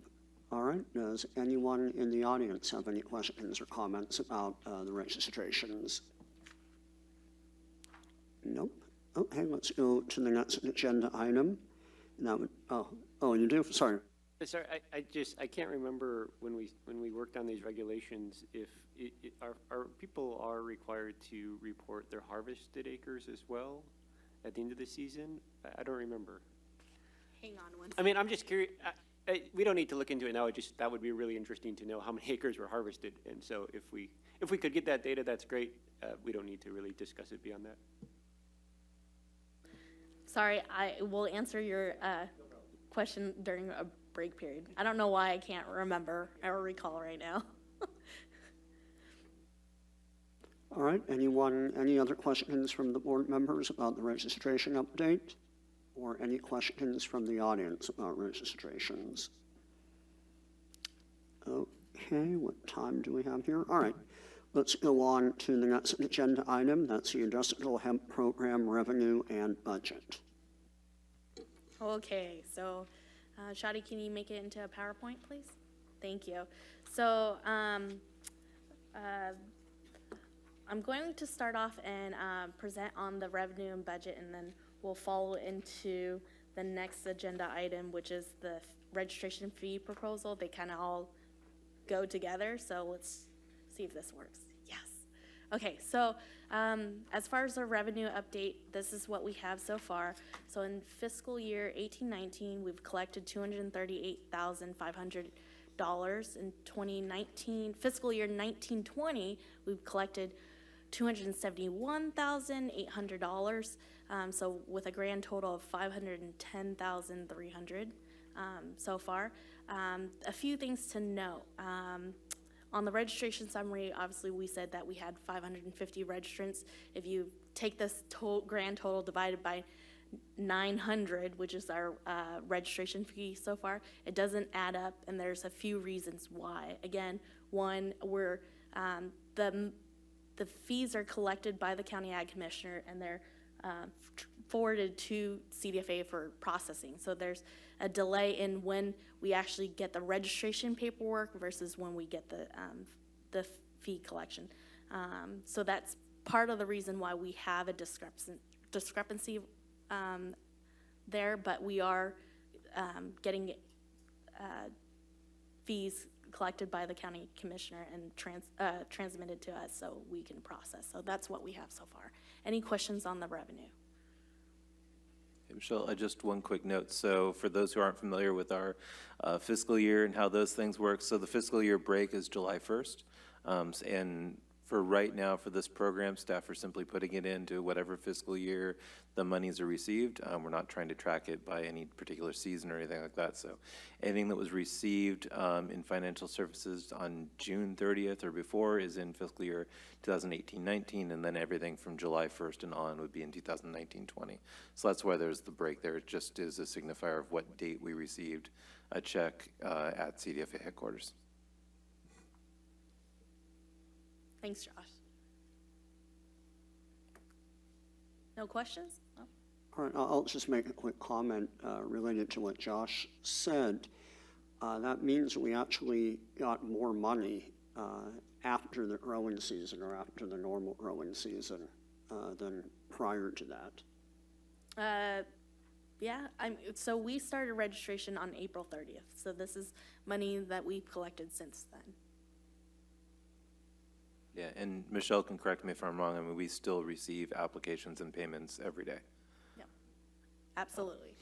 All right, does anyone in the audience have any questions or comments about the registrations? Nope. Okay, let's go to the next agenda item. And that would, oh, you do? Sorry.
Sorry, I can't remember when we worked on these regulations, if our people are required to report their harvested acres as well at the end of the season? I don't remember.
Hang on one second.
I mean, I'm just curious. We don't need to look into it now. That would be really interesting to know how many acres were harvested. And so if we could get that data, that's great. We don't need to really discuss it beyond that.
Sorry, I will answer your question during a break period. I don't know why I can't remember or recall right now.
All right, any other questions from the board members about the registration update? Or any questions from the audience about registrations? Okay, what time do we have here? All right, let's go on to the next agenda item. That's the Industrial Hemp Program Revenue and Budget.
Okay, so Shadi, can you make it into a PowerPoint, please? Thank you. So I'm going to start off and present on the revenue and budget, and then we'll follow into the next agenda item, which is the registration fee proposal. They kind of all go together, so let's see if this works. Yes. Okay, so as far as the revenue update, this is what we have so far. So in fiscal year 18-19, we've collected $238,500. In 2019, fiscal year 19-20, we've collected $271,800. So with a grand total of $510,300 so far. A few things to note. On the registration summary, obviously we said that we had 550 registrants. If you take this grand total divided by 900, which is our registration fee so far, it doesn't add up, and there's a few reasons why. Again, one, we're the fees are collected by the county ag commissioner, and they're forwarded to CDFA for processing. So there's a delay in when we actually get the registration paperwork versus when we get the fee collection. So that's part of the reason why we have a discrepancy there, but we are getting fees collected by the county commissioner and transmitted to us so we can process. So that's what we have so far. Any questions on the revenue?
Hey, Michelle, just one quick note. So for those who aren't familiar with our fiscal year and how those things work, so the fiscal year break is July 1st. And for right now, for this program, staff are simply putting it into whatever fiscal year the monies are received. We're not trying to track it by any particular season or anything like that. So anything that was received in financial services on June 30th or before is in fiscal year 2018-19, and then everything from July 1st and on would be in 2019-20. So that's why there's the break there. It just is a signifier of what date we received a check at CDFA headquarters.
Thanks, Josh. No questions? No?
All right, I'll just make a quick comment related to what Josh said. That means we actually got more money after the growing season or after the normal growing season than prior to that.
Yeah, so we started registration on April 30th. So this is money that we've collected since then.
Yeah, and Michelle can correct me if I'm wrong. I mean, we still receive applications and payments every day.
Yep, absolutely.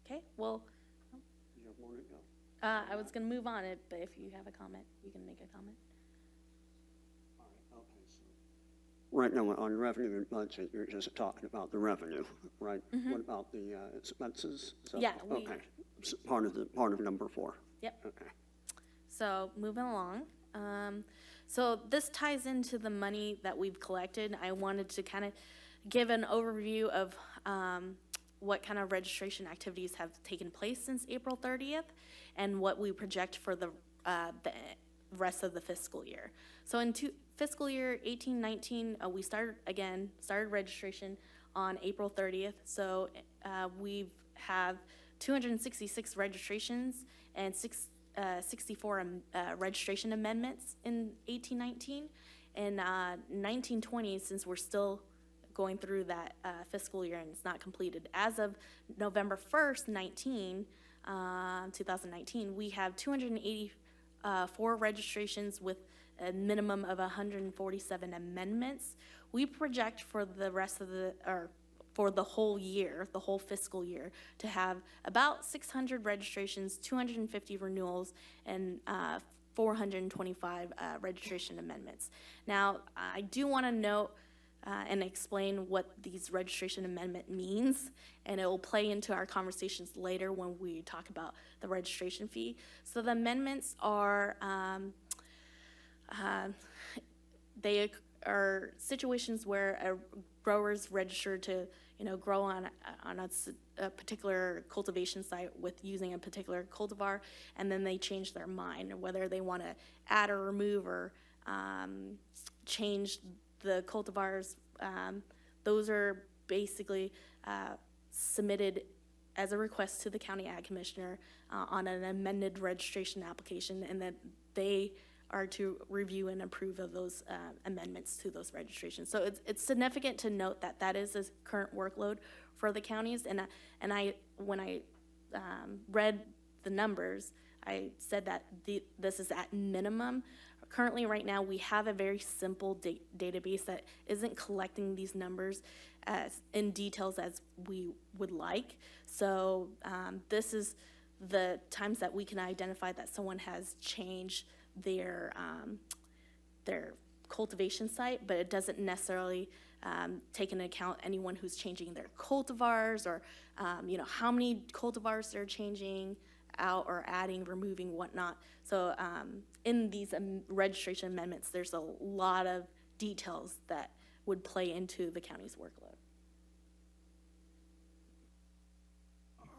Okay, well,
You have more to go.
I was going to move on it, but if you have a comment, you can make a comment.
Right now, on revenue and budget, you're just talking about the revenue, right?
Mhm.
What about the expenses? Is that-
Yeah,
Okay, it's part of number 4.
Yep.
Okay.
So moving along. So this ties into the money that we've collected. I wanted to kind of give an overview of what kind of registration activities have taken place since April 30th and what we project for the rest of the fiscal year. So in fiscal year 18-19, we started registration on April 30th. So we have 266 registrations and 64 registration amendments in 18-19. And 19-20, since we're still going through that fiscal year and it's not completed, as of November 1st, 2019, we have 284 registrations with a minimum of 147 amendments. We project for the rest of for the whole year, the whole fiscal year, to have about 600 registrations, 250 renewals, and 425 registration amendments. Now, I do want to note and explain what these registration amendment means, and it will play into our conversations later when we talk about the registration fee. So the amendments are, they are situations where a grower's registered to, grow on a particular cultivation site with using a particular cultivar, and then they change their mind, whether they want to add or remove or change the cultivars. Those are basically submitted as a request to the county ag commissioner on an amended registration application, and that they are to review and approve of those amendments to those registrations. So it's significant to note that that is a current workload for the counties. And when I read the numbers, I said that this is at minimum. Currently, right now, we have a very simple database that isn't collecting these numbers in details as we would like. So this is the times that we can identify that someone has changed their cultivation site, but it doesn't necessarily take into account anyone who's changing their cultivars or how many cultivars they're changing out or adding, removing, whatnot. So in these registration amendments, there's a lot of details that would play into the county's workload.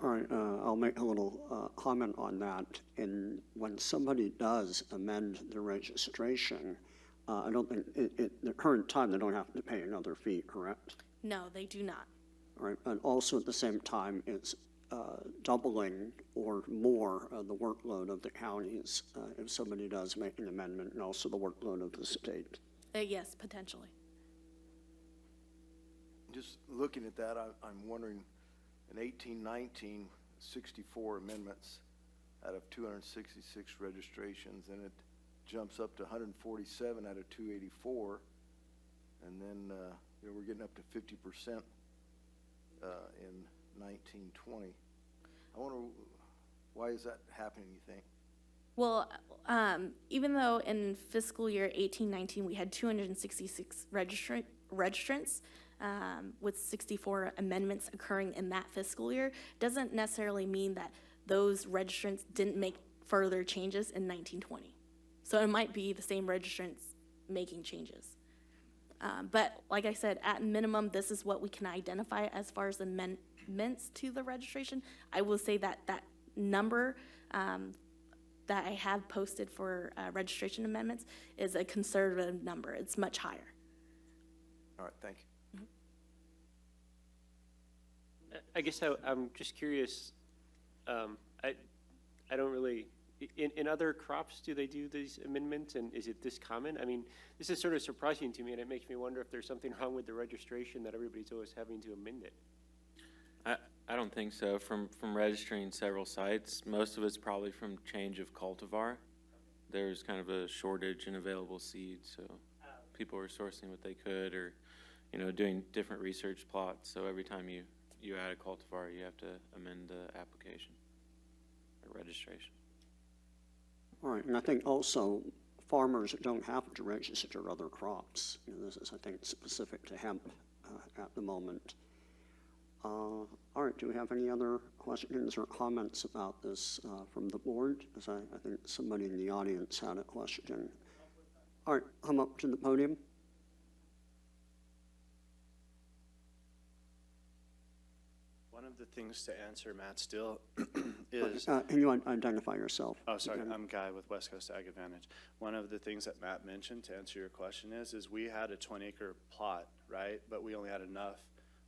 All right, I'll make a little comment on that. And when somebody does amend the registration, I don't think, at the current time, they don't have to pay another fee, correct?
No, they do not.
All right, and also at the same time, it's doubling or more of the workload of the counties if somebody does make an amendment, and also the workload of the state.
Yes, potentially.
Just looking at that, I'm wondering, in 1819, 64 amendments out of 266 registrations, and it jumps up to 147 out of 284, and then we're getting up to 50% in 1920. I wonder, why is that happening, you think?
Well, even though in fiscal year 1819 we had 266 registrants, with 64 amendments occurring in that fiscal year, doesn't necessarily mean that those registrants didn't make further changes in 1920. So it might be the same registrants making changes. But like I said, at minimum, this is what we can identify as far as amendments to the registration. I will say that that number that I have posted for registration amendments is a conservative number. It's much higher.
All right, thank you.
I guess I'm just curious, I don't really, in other crops, do they do these amendments, and is it this common? I mean, this is sort of surprising to me, and it makes me wonder if there's something wrong with the registration that everybody's always having to amend it.
I don't think so. From registering several sites, most of it's probably from change of cultivar. There's kind of a shortage in available seed, so people were sourcing what they could, or doing different research plots. So every time you add a cultivar, you have to amend the application or registration.
All right, and I think also farmers don't have to register other crops. This is, I think, specific to hemp at the moment. All right, do we have any other questions or comments about this from the board? Because I think somebody in the audience had a question. All right, come up to the podium.
One of the things to answer, Matt, still is...
Can you identify yourself?
Oh, sorry, I'm Guy with West Coast Ag Advantage. One of the things that Matt mentioned to answer your question is we had a 20-acre plot, right? But we only had enough,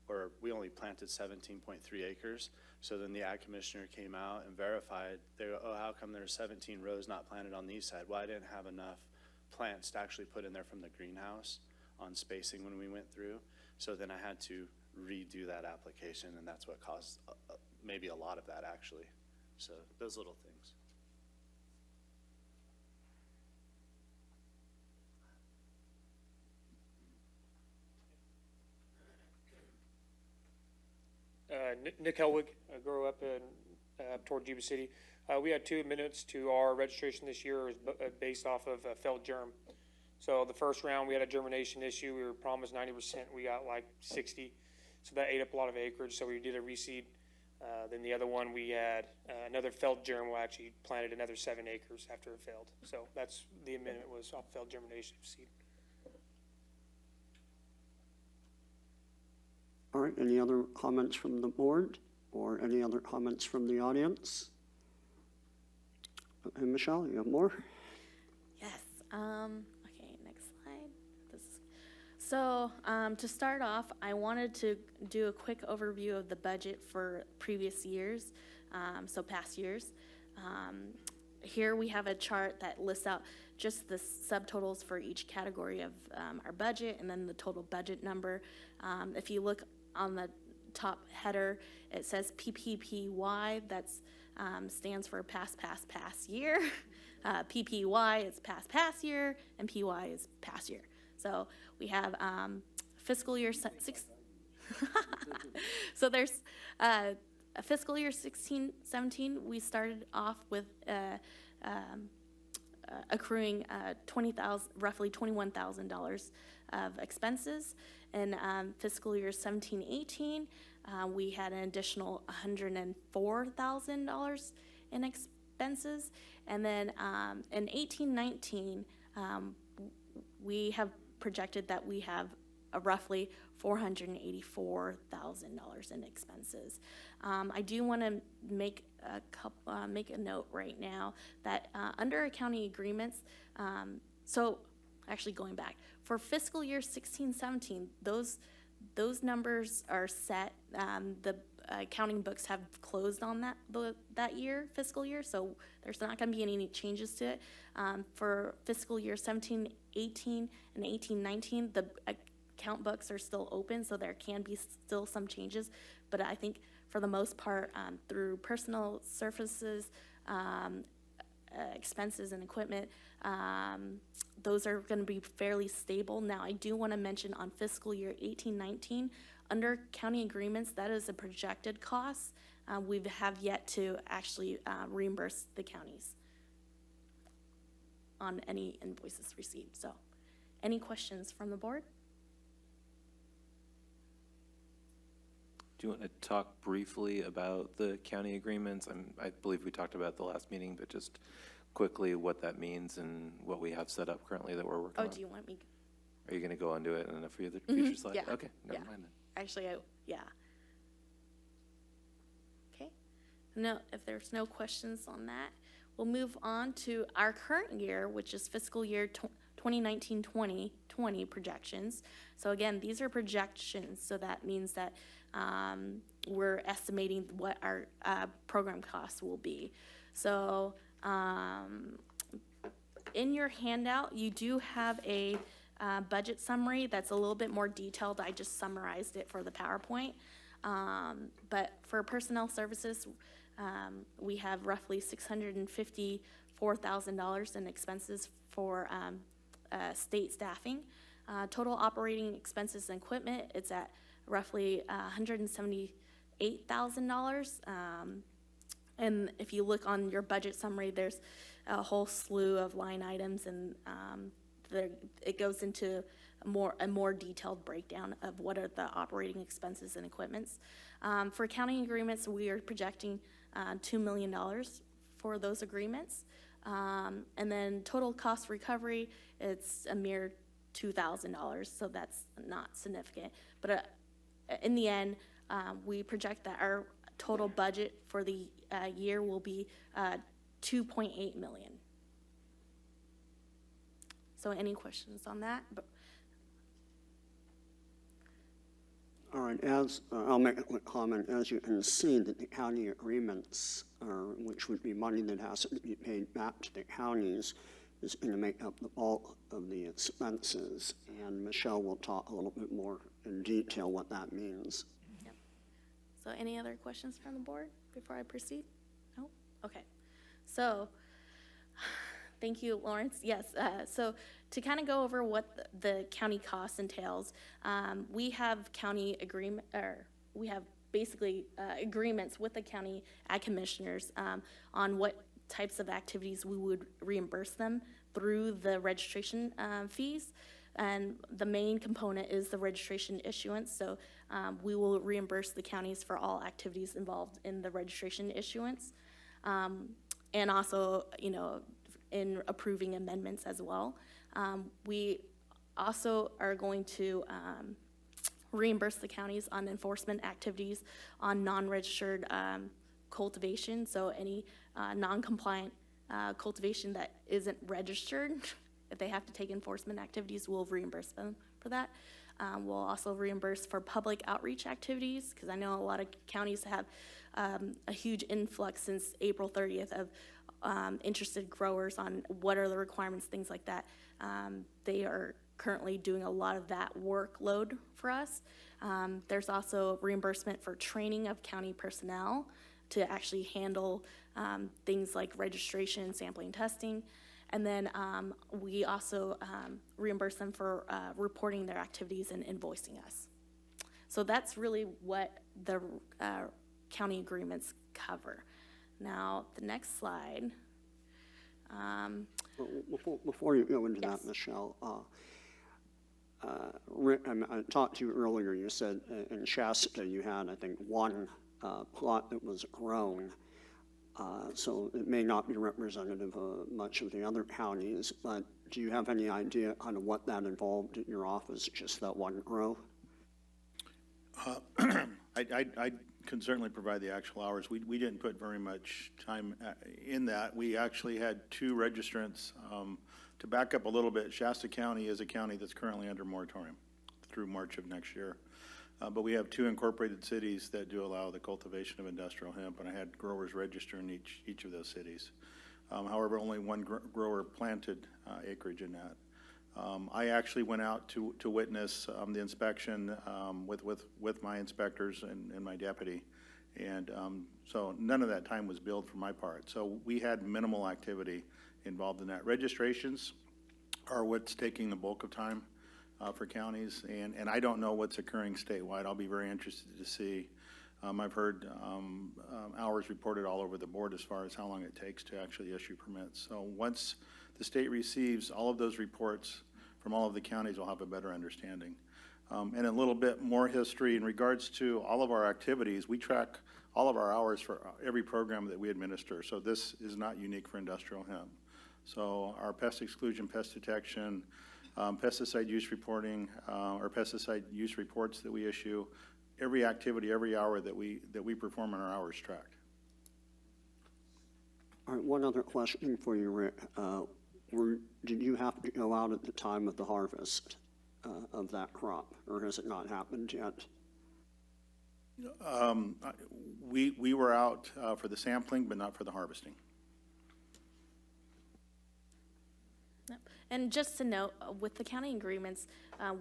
or we only planted 17.3 acres. So then the ag commissioner came out and verified, they go, oh, how come there's 17 rows not planted on the east side? Well, I didn't have enough plants to actually put in there from the greenhouse on spacing when we went through. So then I had to redo that application, and that's what caused maybe a lot of that, actually. So those little things.
Nick Helwig, I grew up toward Yuba City. We had 2 amendments to our registration this year based off of failed germ. So the first round, we had a germination issue. We were promised 90%. We got like 60. So that ate up a lot of acreage. So we did a reseed. Then the other one, we had another failed germ. We actually planted another 7 acres after it failed. So that's the amendment was off failed germination of seed.
All right, any other comments from the board or any other comments from the audience? And Michelle, you have more?
Yes. Okay, next slide. So to start off, I wanted to do a quick overview of the budget for previous years, so past years. Here we have a chart that lists out just the subtotals for each category of our budget and then the total budget number. If you look on the top header, it says PPPY. That's stands for past year. PPY is past year, and PY is past year. So we have fiscal year six. So there's a fiscal year 16-17. We started off with accruing roughly $21,000 of expenses. In fiscal year 17-18, we had an additional $104,000 in expenses. And then in 18-19, we have projected that we have roughly $484,000 in expenses. I do want to make a note right now that under accounting agreements, so actually going back, for fiscal year 16-17, those numbers are set. The accounting books have closed on that year, fiscal year, so there's not gonna be any changes to it. For fiscal year 17, 18, and 18, 19, the account books are still open, so there can be still some changes, but I think for the most part, through personal services, expenses and equipment, those are going to be fairly stable. Now, I do want to mention on fiscal year 18-19, under county agreements, that is a projected cost. We have yet to actually reimburse the counties on any invoices received. So, any questions from the board?
Do you want to talk briefly about the county agreements? I believe we talked about it at the last meeting, but just quickly what that means and what we have set up currently that we're working on.
Oh, do you want me?
Are you going to go into it in a future slide?
Yeah.
Okay, never
Yeah.
mind then.
Actually, yeah. Okay. No, if there's no questions on that, we'll move on to our current year, which is fiscal year 2019-2020 projections. So again, these are projections, so that means that we're estimating what our program costs will be. So in your handout, you do have a budget summary that's a little bit more detailed. I just summarized it for the PowerPoint. But for personnel services, we have roughly $654,000 in expenses for state staffing. Total operating expenses and equipment, it's at roughly $178,000. And if you look on your budget summary, there's a whole slew of line items, and it goes into a more detailed breakdown of what are the operating expenses and equipments. For accounting agreements, we are projecting $2 million for those agreements. And then total cost recovery, it's a mere $2,000, so that's not significant. But in the end, we project that our total budget for the year will be $2.8 million. So any questions on that?
All right, I'll make a quick comment. As you can see, that the county agreements, which would be money that has to be paid back to the counties, is going to make up the bulk of the expenses. And Michelle will talk a little bit more in detail what that means.
Yep. So any other questions from the board before I proceed? No? Okay. So thank you, Lawrence. Yes, so to kind of go over what the county cost entails, we have county agreement, or we have basically agreements with the county ag commissioners on what types of activities we would reimburse them through the registration fees. And the main component is the registration issuance. So we will reimburse the counties for all activities involved in the registration issuance. And also, in approving amendments as well. We also are going to reimburse the counties on enforcement activities on non-registered cultivation. So any non-compliant cultivation that isn't registered, if they have to take enforcement activities, we'll reimburse them for that. We'll also reimburse for public outreach activities, because I know a lot of counties have a huge influx since April 30th of interested growers on what are the requirements, things like that. They are currently doing a lot of that workload for us. There's also reimbursement for training of county personnel to actually handle things like registration, sampling, testing. And then we also reimburse them for reporting their activities and invoicing us. So that's really what the county agreements cover. Now, the next slide.
Before you go into
Yes.
that, Michelle, Rick, I talked to you earlier. You said in Shasta you had, I think, one plot that was grown. So it may not be representative of much of the other counties, but do you have any idea kind of what that involved at your office, just that one grow?
I can certainly provide the actual hours. We didn't put very much time in that. We actually had two registrants. To back up a little bit, Shasta County is a county that's currently under moratorium through March of next year. But we have 2 incorporated cities that do allow the cultivation of industrial hemp, and I had growers register in each of those cities. However, only one grower planted acreage in that. I actually went out to witness the inspection with my inspectors and my deputy. And so none of that time was billed for my part. So we had minimal activity involved in that. Registrations are what's taking the bulk of time for counties. And I don't know what's occurring statewide. I'll be very interested to see. I've heard hours reported all over the board as far as how long it takes to actually issue permits. So once the state receives all of those reports from all of the counties, we'll have a better understanding. And a little bit more history in regards to all of our activities. We track all of our hours for every program that we administer. So this is not unique for industrial hemp. So our pest exclusion, pest detection, pesticide use reporting, or pesticide use reports that we issue, every activity, every hour that we perform on our hours tracked.
All right, one other question for you, Rick. Did you have to go out at the time of the harvest of that crop, or has it not happened yet?
We were out for the sampling, but not for the harvesting.
Yep. And just to note, with the county agreements,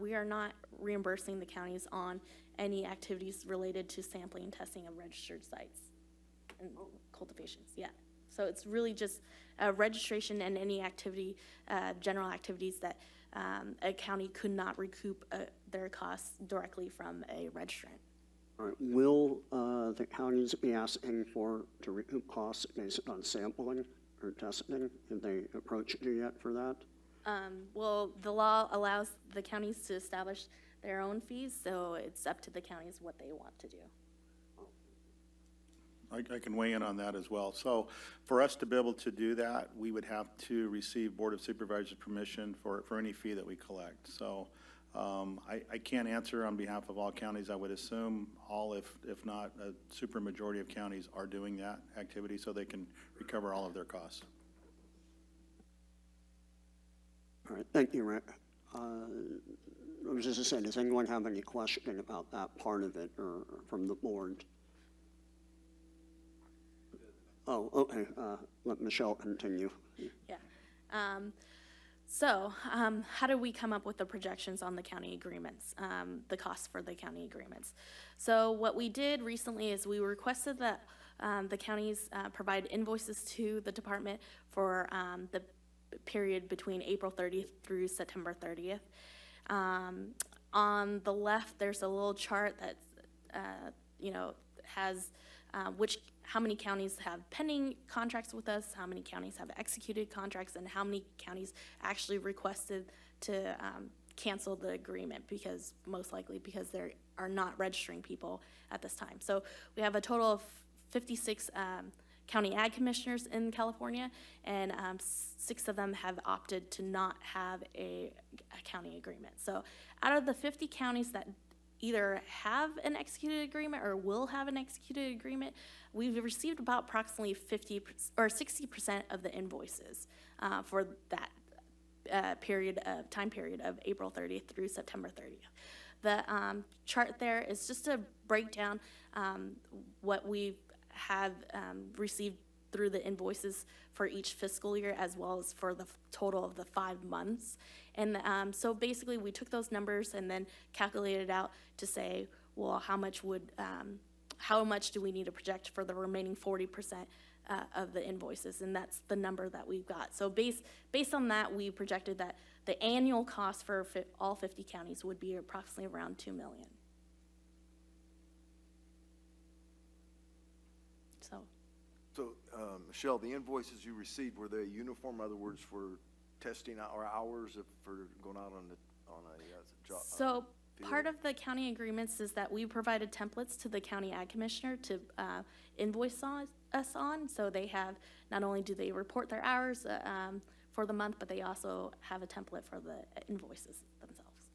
we are not reimbursing the counties on any activities related to sampling and testing of registered sites and cultivations. Yeah. So it's really just registration and any activity, general activities that a county could not recoup their costs directly from a registrant.
All right, will the counties be asking to recoup costs based on sampling or testing? Have they approached you yet for that?
Well, the law allows the counties to establish their own fees, so it's up to the counties what they want to do.
I can weigh in on that as well. So for us to be able to do that, we would have to receive Board of Supervisors permission for any fee that we collect. So I can't answer on behalf of all counties. I would assume all, if not a super majority of counties, are doing that activity so they can recover all of their costs.
All right, thank you, Rick. I was just saying, does anyone have any question about that part of it or from the board? Oh, okay. Let Michelle continue.
Yeah. So how do we come up with the projections on the county agreements, the costs for the county agreements? So what we did recently is we requested that the counties provide invoices to the department for the period between April 30th through September 30th. On the left, there's a little chart that, has how many counties have pending contracts with us, how many counties have executed contracts, and how many counties actually requested to cancel the agreement most likely because they are not registering people at this time. So we have a total of 56 county ag commissioners in California, and 6 of them have opted to not have a county agreement. So out of the 50 counties that either have an executed agreement or will have an executed agreement, we've received about approximately 50 or 60% of the invoices for that time period of April 30th through September 30th. The chart there is just a breakdown what we have received through the invoices for each fiscal year as well as for the total of the 5 months. And so basically we took those numbers and then calculated out to say, well, how much do we need to project for the remaining 40% of the invoices? And that's the number that we've got. So based on that, we projected that the annual cost for all 50 counties would be approximately around $2 million.
So, Michelle, the invoices you received, were they uniform? In other words, for testing our hours for going out on a job?
So part of the county agreements is that we provided templates to the county ag commissioner to invoice us on. So they have, not only do they report their hours for the month, but they also have a template for the invoices themselves.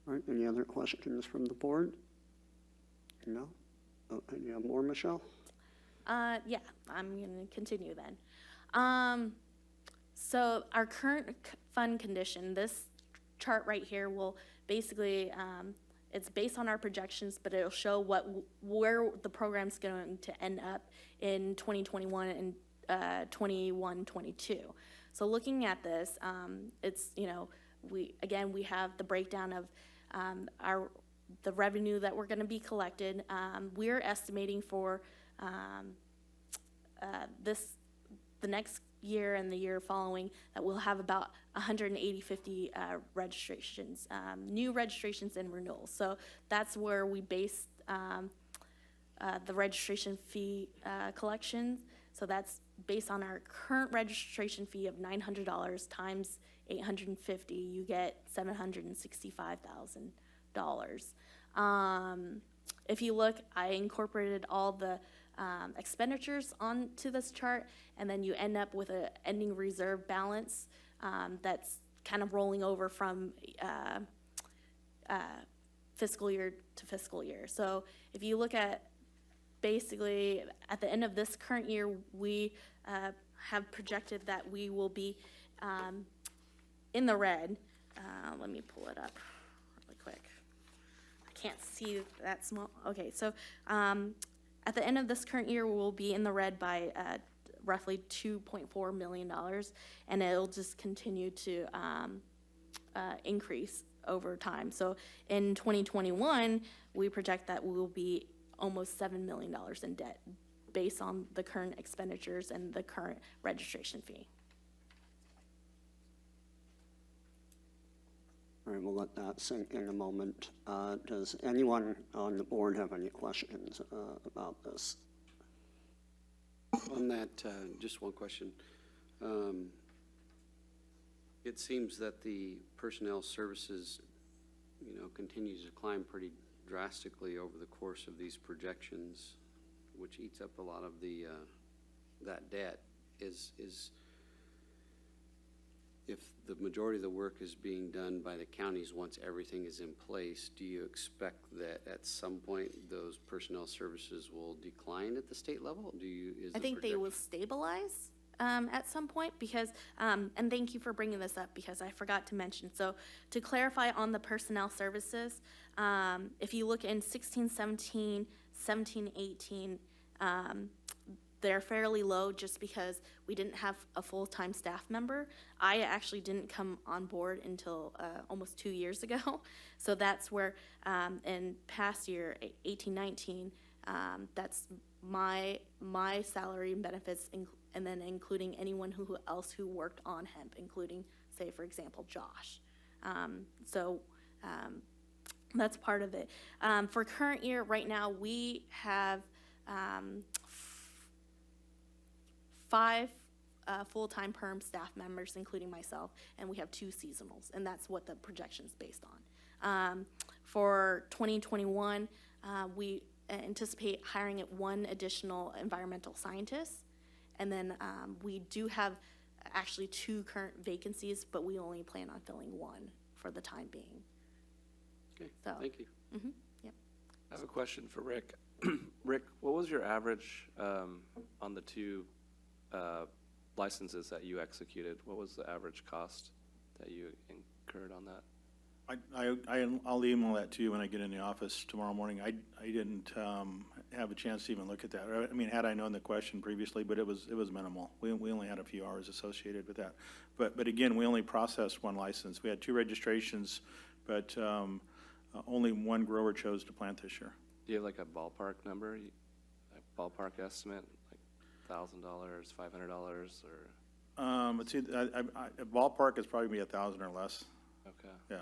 All right, any other questions from the board? No? Oh, and you have more, Michelle?
Yeah, I'm going to continue then. So our current fund condition, this chart right here will basically, it's based on our projections, but it'll show where the program's going to end up in 2021 and 21, 22. So looking at this, it's, we have the breakdown of the revenue that we're going to be collected. We're estimating for the next year and the year following that we'll have about 50 registrations, new registrations and renewals. So that's where we base the registration fee collections. So that's based on our current registration fee of $900 times 850, you get $765,000. If you look, I incorporated all the expenditures onto this chart, and then you end up with an ending reserve balance that's kind of rolling over from fiscal year to fiscal year. So if you look at basically at the end of this current year, we have projected that we will be in the red. Let me pull it up really quick. I can't see that small. Okay, so at the end of this current year, we'll be in the red by roughly $2.4 million, and it'll just continue to increase over time. So in 2021, we project that we will be almost $7 million in debt based on the current expenditures and the current registration fee.
All right, we'll let that sink in a moment. Does anyone on the board have any questions about this?
On that, just one question. It seems that the personnel services, continues to climb pretty drastically over the course of these projections, which eats up a lot of the that debt. Is if the majority of the work is being done by the counties once everything is in place, do you expect that at some point those personnel services will decline at the state level?
I think they will stabilize at some point because, and thank you for bringing this up because I forgot to mention. So to clarify on the personnel services, if you look in 16, 17, 17, 18, they're fairly low just because we didn't have a full-time staff member. I actually didn't come on board until almost 2 years ago. So that's where in past year, 18, 19, that's my salary and benefits, and then including anyone who else who worked on hemp, including, say, for example, Josh. That's part of it. For current year, right now, we have 5 full-time perm staff members, including myself, and we have 2 seasonals, and that's what the projection's based on. For 2021, we anticipate hiring 1 additional environmental scientist, and then we do have actually 2 current vacancies, but we only plan on filling 1 for the time being.
Okay,
So,
thank you.
Mm-hmm, yep.
I have a question for Rick. Rick, what was your average on the 2 licenses that you executed? What was the average cost that you incurred on that?
I'll email that to you when I get in the office tomorrow morning. I didn't have a chance to even look at that. I mean, had I known the question previously, but it was minimal. We only had a few hours associated with that. But again, we only processed 1 license. We had 2 registrations, but only 1 grower chose to plant this year.
Do you have like a ballpark number, a ballpark estimate, like $1,000, $500, or?
Let's see, a ballpark is probably be 1,000 or less.
Okay.
Yeah.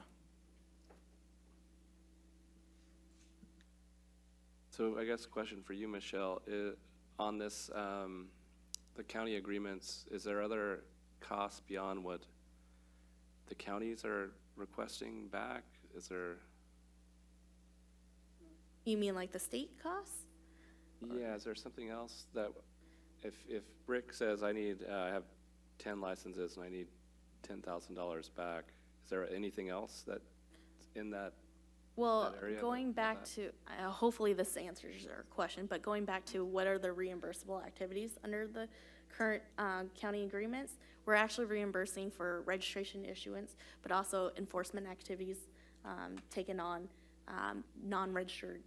So I guess question for you, Michelle, on this, the county agreements, is there other costs beyond what the counties are requesting back? Is there?
You mean like the state costs?
Yeah, is there something else that, if Rick says I have 10 licenses and I need $10,000 back, is there anything else that's in that?
Well,
area
going
that-
back to, hopefully this answers your question, but going back to what are the reimbursable activities under the current county agreements, we're actually reimbursing for registration issuance, but also enforcement activities taken on non-registered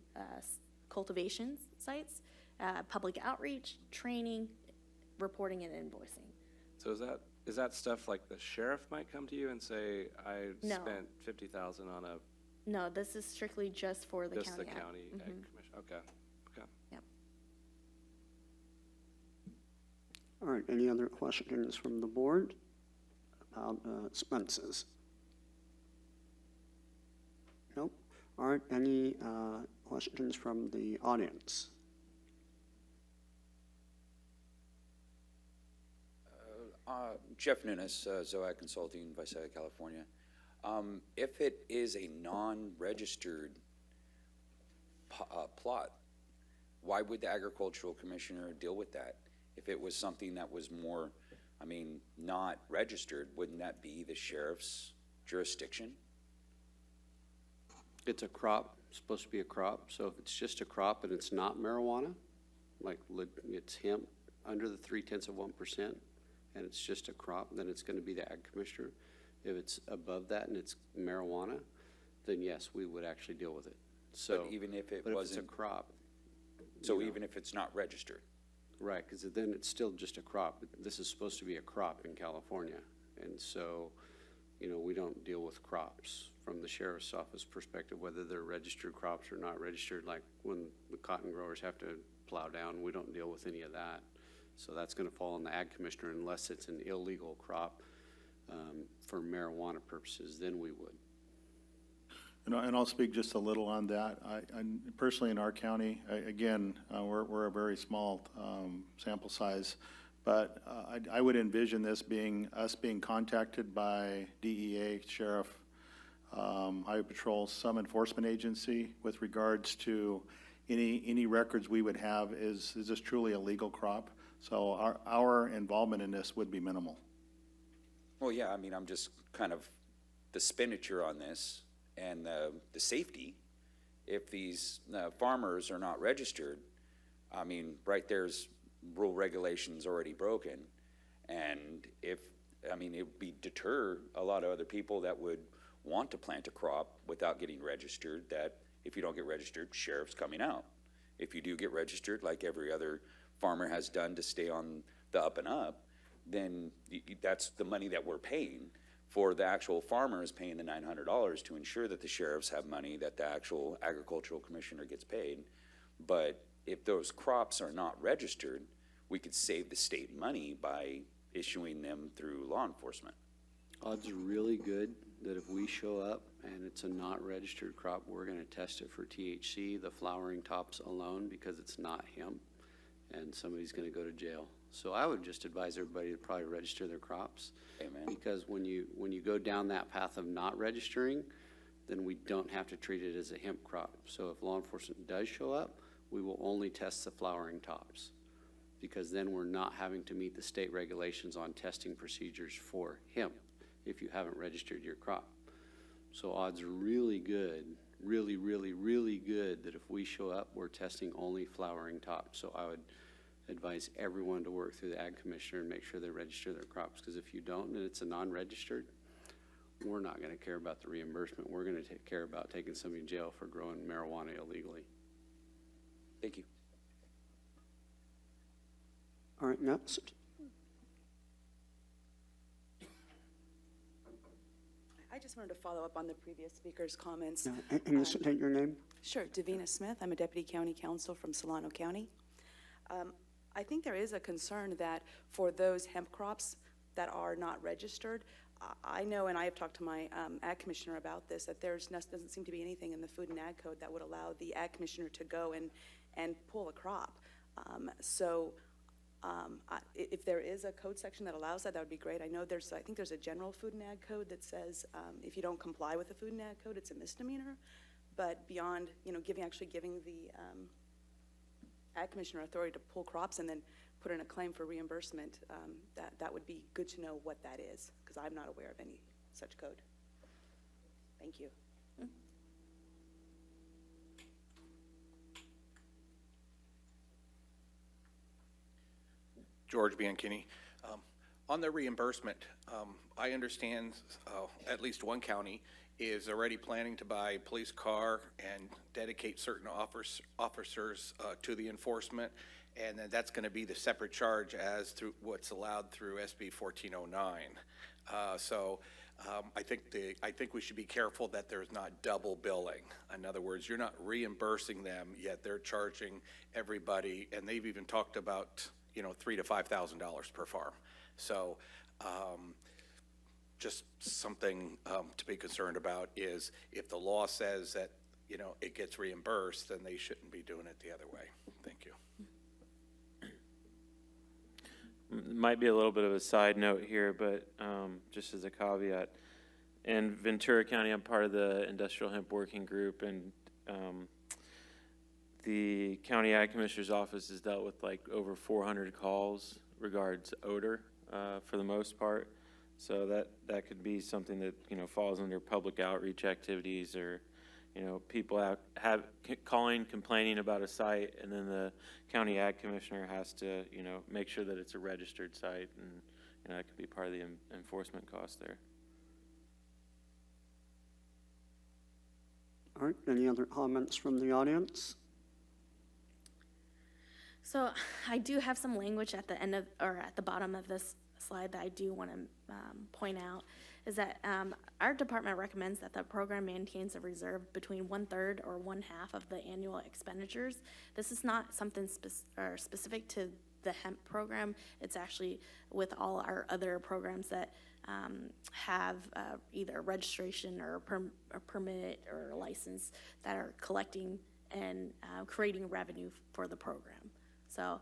cultivation sites, public outreach, training, reporting, and invoicing.
So is that stuff like the sheriff might come to you and say, I
No.
spent 50,000 on a,
No, this is strictly just for the
just
county.
the county ag commission? Okay, okay.
Yep.
All right, any other questions from the board about expenses? Nope. All right, any questions from the audience?
Jeff Nunes, Zoag Consulting, Visalia, California. If it is a non-registered plot, why would the agricultural commissioner deal with that? If it was something that was more, not registered, wouldn't that be the sheriff's jurisdiction?
It's a crop, supposed to be a crop, so if it's just a crop and it's not marijuana, like it's hemp under the 0.3%, and it's just a crop, then it's going to be the ag commissioner. If it's above that and it's marijuana, then yes, we would actually deal with it. So,
But even if it
but
wasn't,
if it's a crop,
so even if it's not registered?
right, because then it's still just a crop. This is supposed to be a crop in California, and so, we don't deal with crops from the sheriff's office perspective, whether they're registered crops or not registered. Like when the cotton growers have to plow down, we don't deal with any of that. So that's going to fall on the ag commissioner unless it's an illegal crop for marijuana purposes, then we would.
And I'll speak just a little on that. I personally in our county, we're a very small sample size, but I would envision this being us being contacted by DEA, sheriff, Highway Patrol, some enforcement agency with regards to any records we would have. Is this truly a legal crop? So our involvement in this would be minimal.
Well, yeah, I'm just kind of the expenditure on this and the safety. If these farmers are not registered, right there's rule regulations already broken. And it would deter a lot of other people that would want to plant a crop without getting registered, that if you don't get registered, sheriff's coming out. If you do get registered, like every other farmer has done to stay on the up and up, then that's the money that we're paying for. The actual farmer is paying the $900 to ensure that the sheriffs have money, that the actual agricultural commissioner gets paid. But if those crops are not registered, we could save the state money by issuing them through law enforcement.
Odds are really good that if we show up and it's a not registered crop, we're going to test it for THC, the flowering tops alone, because it's not hemp, and somebody's going to go to jail. So I would just advise everybody to probably register their crops.
Amen.
Because when you go down that path of not registering, then we don't have to treat it as a hemp crop. So if law enforcement does show up, we will only test the flowering tops, because then we're not having to meet the state regulations on testing procedures for hemp if you haven't registered your crop. So odds are really good, really, really, really good that if we show up, we're testing only flowering tops. So I would advise everyone to work through the ag commissioner and make sure they register their crops, because if you don't and it's a non-registered, we're not going to care about the reimbursement. We're going to care about taking somebody to jail for growing marijuana illegally.
Thank you.
All right, next.
I just wanted to follow up on the previous speaker's comments.
Can you state your name?
Sure, Davina Smith. I'm a deputy county counsel from Solano County. I think there is a concern that for those hemp crops that are not registered, I know, and I have talked to my ag commissioner about this, that doesn't seem to be anything in the food and ag code that would allow the ag commissioner to go and pull a crop. If there is a code section that allows that, that would be great. I think there's a general food and ag code that says if you don't comply with the food and ag code, it's a misdemeanor. But beyond, actually giving the ag commissioner authority to pull crops and then put in a claim for reimbursement, that would be good to know what that is, because I'm not aware of any such code. Thank you.
George Bianchini. On the reimbursement, I understand at least one county is already planning to buy a police car and dedicate certain officers to the enforcement, and then that's going to be the separate charge as through what's allowed through SB 1409. I think we should be careful that there's not double billing. In other words, you're not reimbursing them, yet they're charging everybody, and they've even talked about, $3,000 to $5,000 per farm. So, just something to be concerned about is if the law says that, it gets reimbursed, then they shouldn't be doing it the other way. Thank you.
Might be a little bit of a side note here, but just as a caveat, in Ventura County, I'm part of the Industrial Hemp Working Group, and the County Ag Commissioner's Office has dealt with like over 400 calls regards odor for the most part. So that could be something that, falls under public outreach activities, or, people calling, complaining about a site, and then the county ag commissioner has to, make sure that it's a registered site, and, that could be part of the enforcement cost there.
All right, any other comments from the audience?
So I do have some language at the end of, or at the bottom of this slide that I do want to point out, is that our department recommends that the program maintains a reserve between 1/3 or 1/2 of the annual expenditures. This is not something specific to the hemp program. It's actually with all our other programs that have either registration or a permit or a license that are collecting and creating revenue for the program. So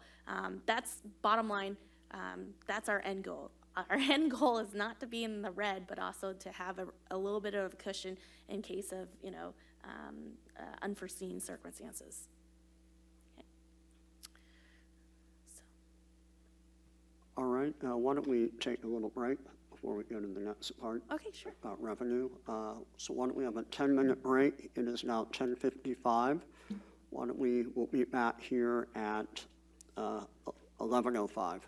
that's bottom line. That's our end goal. Our end goal is not to be in the red, but also to have a little bit of cushion in case of, unforeseen circumstances. Okay. So.
All right, why don't we take a little break before we go to the next part?
Okay, sure.
About revenue. So why don't we have a 10-minute break? It is now 10:55. We'll be back here at 11:05.